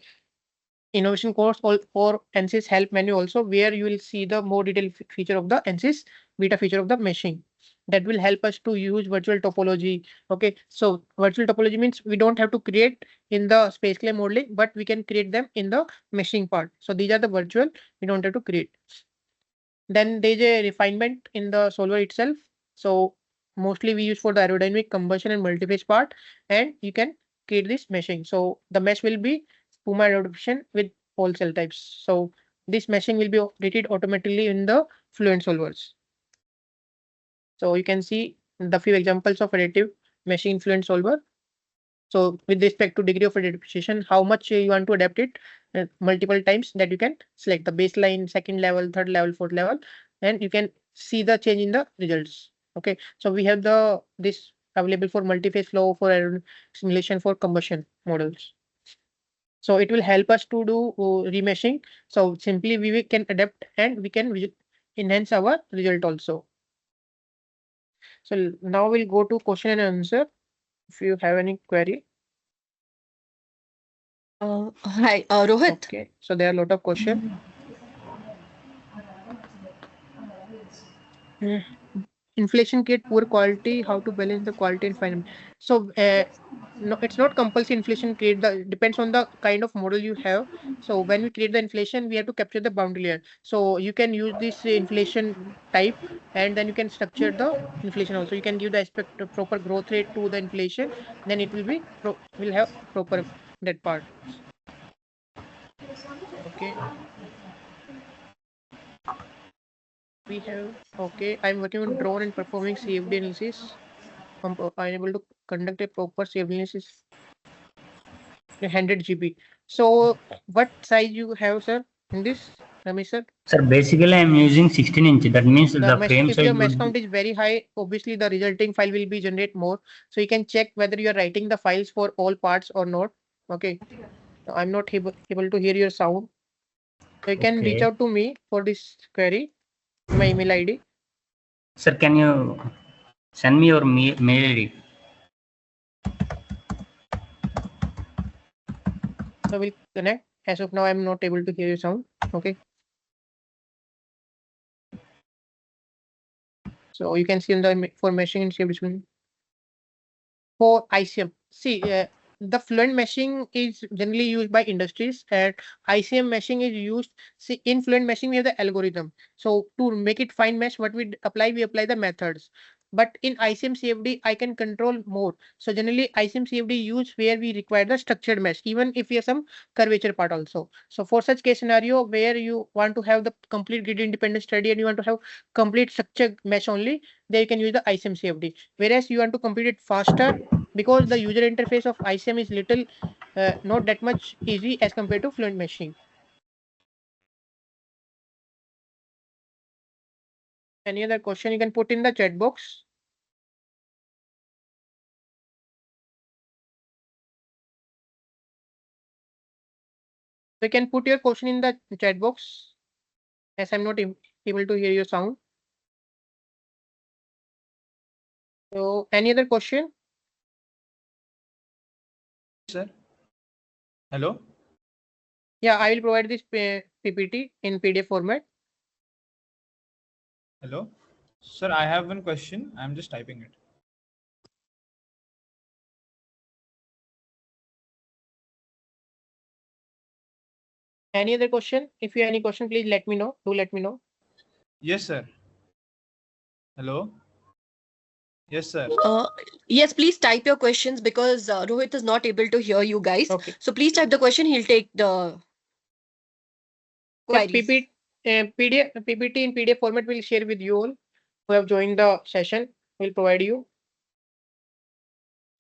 innovation course or ANSYS help menu also, where you will see the more detailed feature of the ANSYS beta feature of the meshing. That will help us to use virtual topology. Okay, so virtual topology means we don't have to create in the space clay modeling, but we can create them in the meshing part. So these are the virtual, we don't have to create. Then there's a refinement in the solver itself. So mostly we use for the aerodynamic combustion and multiphase part, and you can create this meshing. So the mesh will be Puma adaptation with all cell types. So this meshing will be created automatically in the Fluent solvers. So you can see the few examples of additive meshing in Fluent solver. So with respect to degree of adaptation, how much you want to adapt it multiple times, that you can select the baseline, second level, third level, fourth level, and you can see the change in the results. Okay, so we have this available for multi-phase flow, for simulation, for combustion models. So it will help us to do remeshing. So simply we can adapt and we can enhance our result also. So now we'll go to question and answer. If you have any query. Hi, Rohit. Okay, so there are a lot of questions. Inflation create poor quality, how to balance the quality and finance. So no, it's not compulsory inflation create the, depends on the kind of model you have. So when we create the inflation, we have to capture the boundary layer. So you can use this inflation type, and then you can structure the inflation also. You can give the aspect of proper growth rate to the inflation, then it will be will have proper that part. Okay. We have, okay, I'm working on drone and performing CFD analysis. I'm able to conduct a proper CFD analysis. 100 GB. So what size you have, sir, in this, Ramesh sir? Sir, basically I'm using 16 inch. That means the Mesh, frame if size your mesh would count be. is very high, obviously the resulting file will be generate more. So you can check whether you are writing the files for all parts or not. Okay. I'm not able to hear your sound. So you can reach Okay. out to me for this query, my email ID. Sir, can you send me your mail ID? So we'll connect. As of now, I'm not able to hear your sound. Okay. So you can see in the for meshing and shape between for ICM. See, the Fluent meshing is generally used by industries, and ICM meshing is used. See, in Fluent meshing, we have the algorithm. So to make it fine mesh, what we apply the methods. But in ICM CFD, I can control more. So generally, ICM CFD use where we require the structured mesh, even if we have some curvature part also. So for such case scenario where you want to have the complete grid independent study and you want to have complete structured mesh only, there you can use the ICM CFD. Whereas you want to complete it faster, because the user interface of ICM is little not that much easy as compared to Fluent meshing. Any other question you can put in the chat box. You can put your question in the chat box, as I'm not able to hear your sound. So any other question? Sir. Hello. Yeah, I will provide this PPT in PDF format. Hello. Sir, I have one question. I'm just typing it. Any other question? If you have any question, please let me know. Do let me know. Yes, sir. Hello. Yes, sir. Yes, please type your questions because Rohit is not able to hear you guys. Okay. So please type the question. He'll take the The queries. PPT in PDF format will share with you all who have joined the session. Will provide you.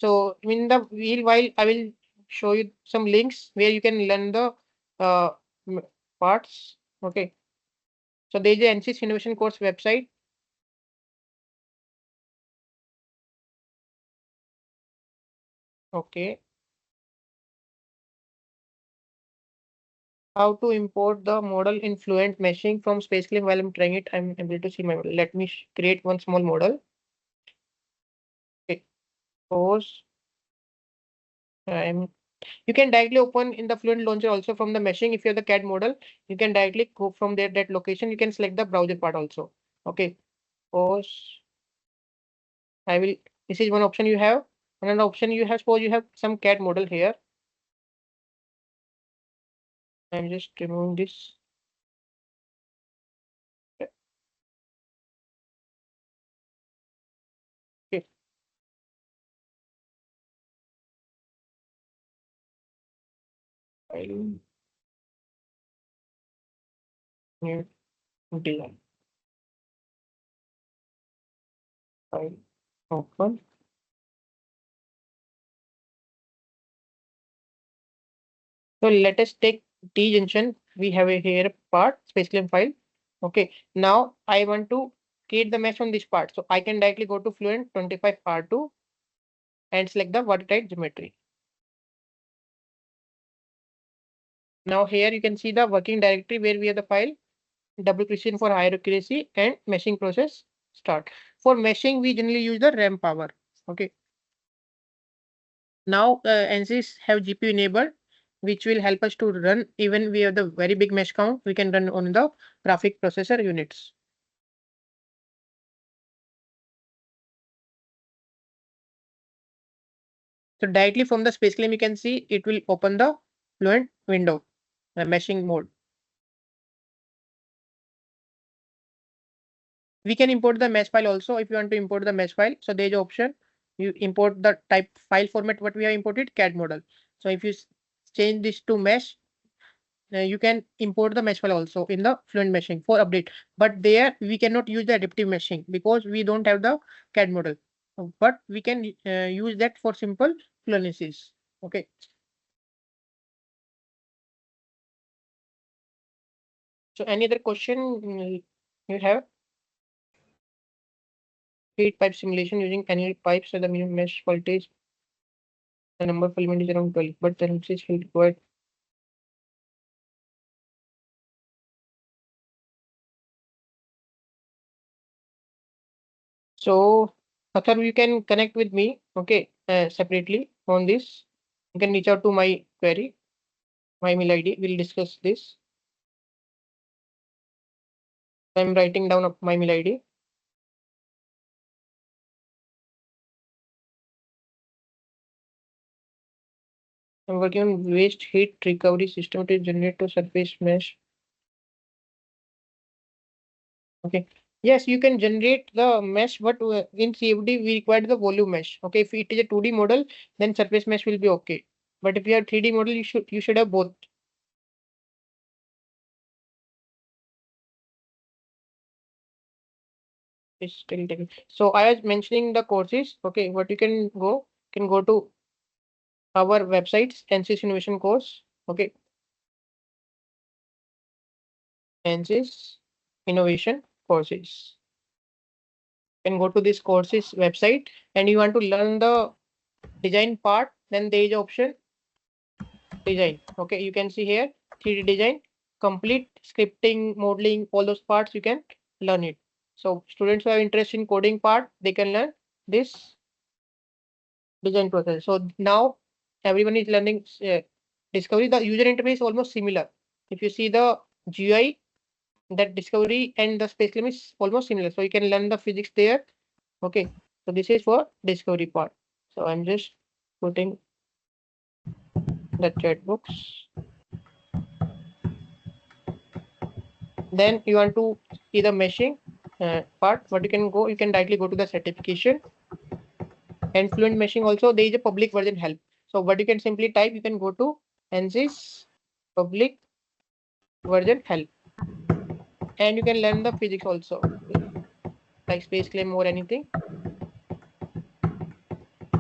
So in the meanwhile, I will show you some links where you can learn the parts. Okay. So there is a NCS Innovation Course website. Okay. How to import the model in Fluent Meshing from SpaceClaim. While I'm trying it, I'm able to see my model. Let me create one small model. Okay. Suppose you can directly open in the Fluent Launcher also from the meshing. If you have the CAD model, you can directly go from there, that location. You can select the browser part also. Okay. Suppose I will, this is one option you have. Another option you have, suppose you have some CAD model here. I'm just removing this. Okay. File, new design. File, open. So let us take T junction. We have a here part, SpaceClaim file. Okay. Now I want to create the mesh on this part. So I can directly go to Fluent 25 R2 and select the watertight geometry. Now here you can see the working directory where we have the file, double precision for higher accuracy, and meshing process start. For meshing, we generally use the RAM power. Okay. Now NCs have GPU enabled, which will help us to run even we have the very big mesh count. We can run on the graphic processor units. So directly from the SpaceClaim, you can see it will open the Fluent window, meshing mode. We can import the mesh file also if you want to import the mesh file. So there is an option. You import the type file format what we have imported, CAD model. So if you change this to mesh, you can import the mesh file also in the Fluent meshing for update. But there we cannot use the adaptive meshing because we don't have the CAD model. But we can use that for simple Fluencies. Okay. So any other question you have? Heat pipe simulation using annual pipes so the minimum mesh voltage. The number of element is around 12, but the NCs will require. So, Athar, you can connect with me, okay, separately on this. You can reach out to my query, my email ID. We'll discuss this. I'm writing down my email ID. I'm working on waste heat recovery system to generate to surface mesh. Okay. Yes, you can generate the mesh, but in CFD we require the volume mesh. Okay, if it is a 2D model, then surface mesh will be okay. But if you have 3D model, you should have both. It's still taking. So I was mentioning the courses. Okay, what you can go to our websites, NCS Innovation Course. Okay, NCS Innovation Courses. You can go to this courses website and you want to learn the design part, then there is option design. Okay, you can see here 3D design, complete scripting, modeling, all those parts you can learn it. So students who have interest in coding part, they can learn this design process. So now everyone is learning discovery. The user interface is almost similar. If you see the GUI, that discovery and the SpaceClaim is almost similar. So you can learn the physics there. Okay. So this is for discovery part. So I'm just putting the chat box. Then you want to see the meshing part. What you can directly go to the certification and Fluent meshing also. There is a public version help. So what you can simply type, you can go to NCS public version help, and you can learn the physics also, like SpaceClaim or anything,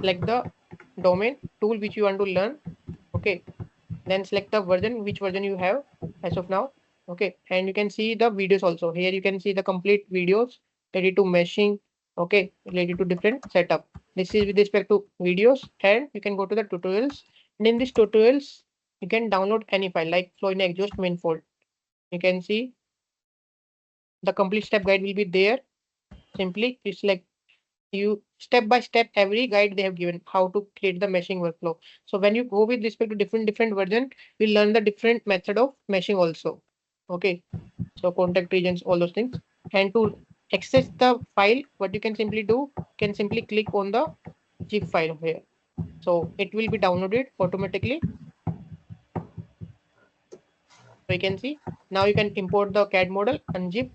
like the domain tool which you want to learn. Okay, then select the version, which version you have as of now. Okay, and you can see the videos also. Here you can see the complete videos related to meshing. Okay, related to different setup. This is with respect to videos, and you can go to the tutorials. And in these tutorials, you can download any file like Flow Exhaust manifold. You can see the complete step guide will be there. Simply you select, you step by step every guide they have given how to create the meshing workflow. So when you go with respect to different version, we learn the different method of meshing also. Okay, so contact regions, all those things. And to access the file, what you can simply do, can simply click on the zip file here. So it will be downloaded automatically. So you can see now you can import the CAD model, unzip,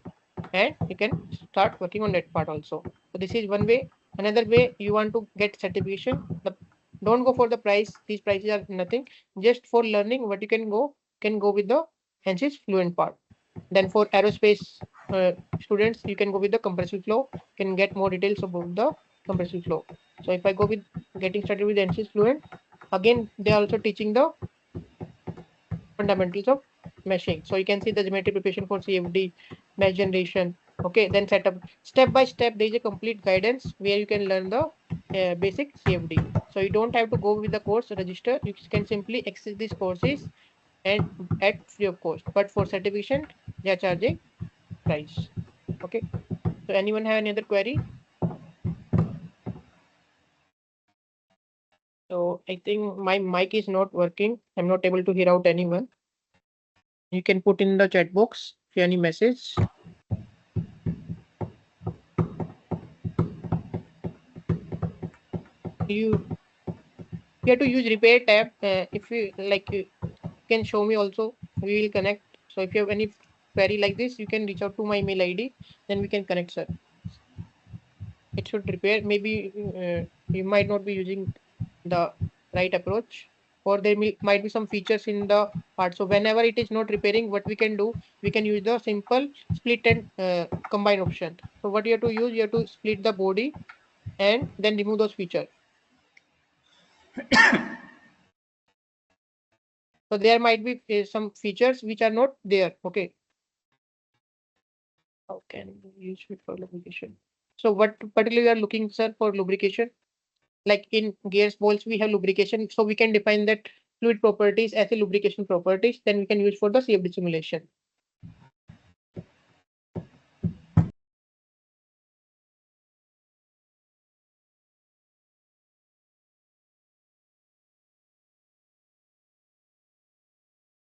and you can start working on that part also. So this is one way. Another way, you want to get certification, don't go for the price. These prices are nothing. Just for learning, what you can go with the ANSYS Fluent part. Then for aerospace students, you can go with the compressive flow. Can get more details about the compressive flow. So if I go with getting started with ANSYS Fluent, again they are also teaching the fundamentals of meshing. So you can see the geometry preparation for CFD, mesh generation. Okay, then setup step by step. There is a complete guidance where you can learn the basic CFD. So you don't have to go with the course register. You can simply access these courses and at free of cost. But for certification, they are charging price. Okay. So anyone have any other query? So I think my mic is not working. I'm not able to hear out anyone. You can put in the chat box if you have any message. You have to use repair tab. If you like, you can show me also. We will connect. So if you have any query like this, you can reach out to my mail ID. Then we can connect, sir. It should repair. Maybe you might not be using the right approach, or there might be some features in the part. So whenever it is not repairing, what we can do, we can use the simple split and combine option. So what you have to use, you have to split the body and then remove those features. So there might be some features which are not there. Okay. How can we use it for lubrication? So what particularly you are looking, sir, for lubrication? Like in gears, bolts, we have lubrication. So we can define that fluid properties as a lubrication properties. Then we can use for the CFD simulation.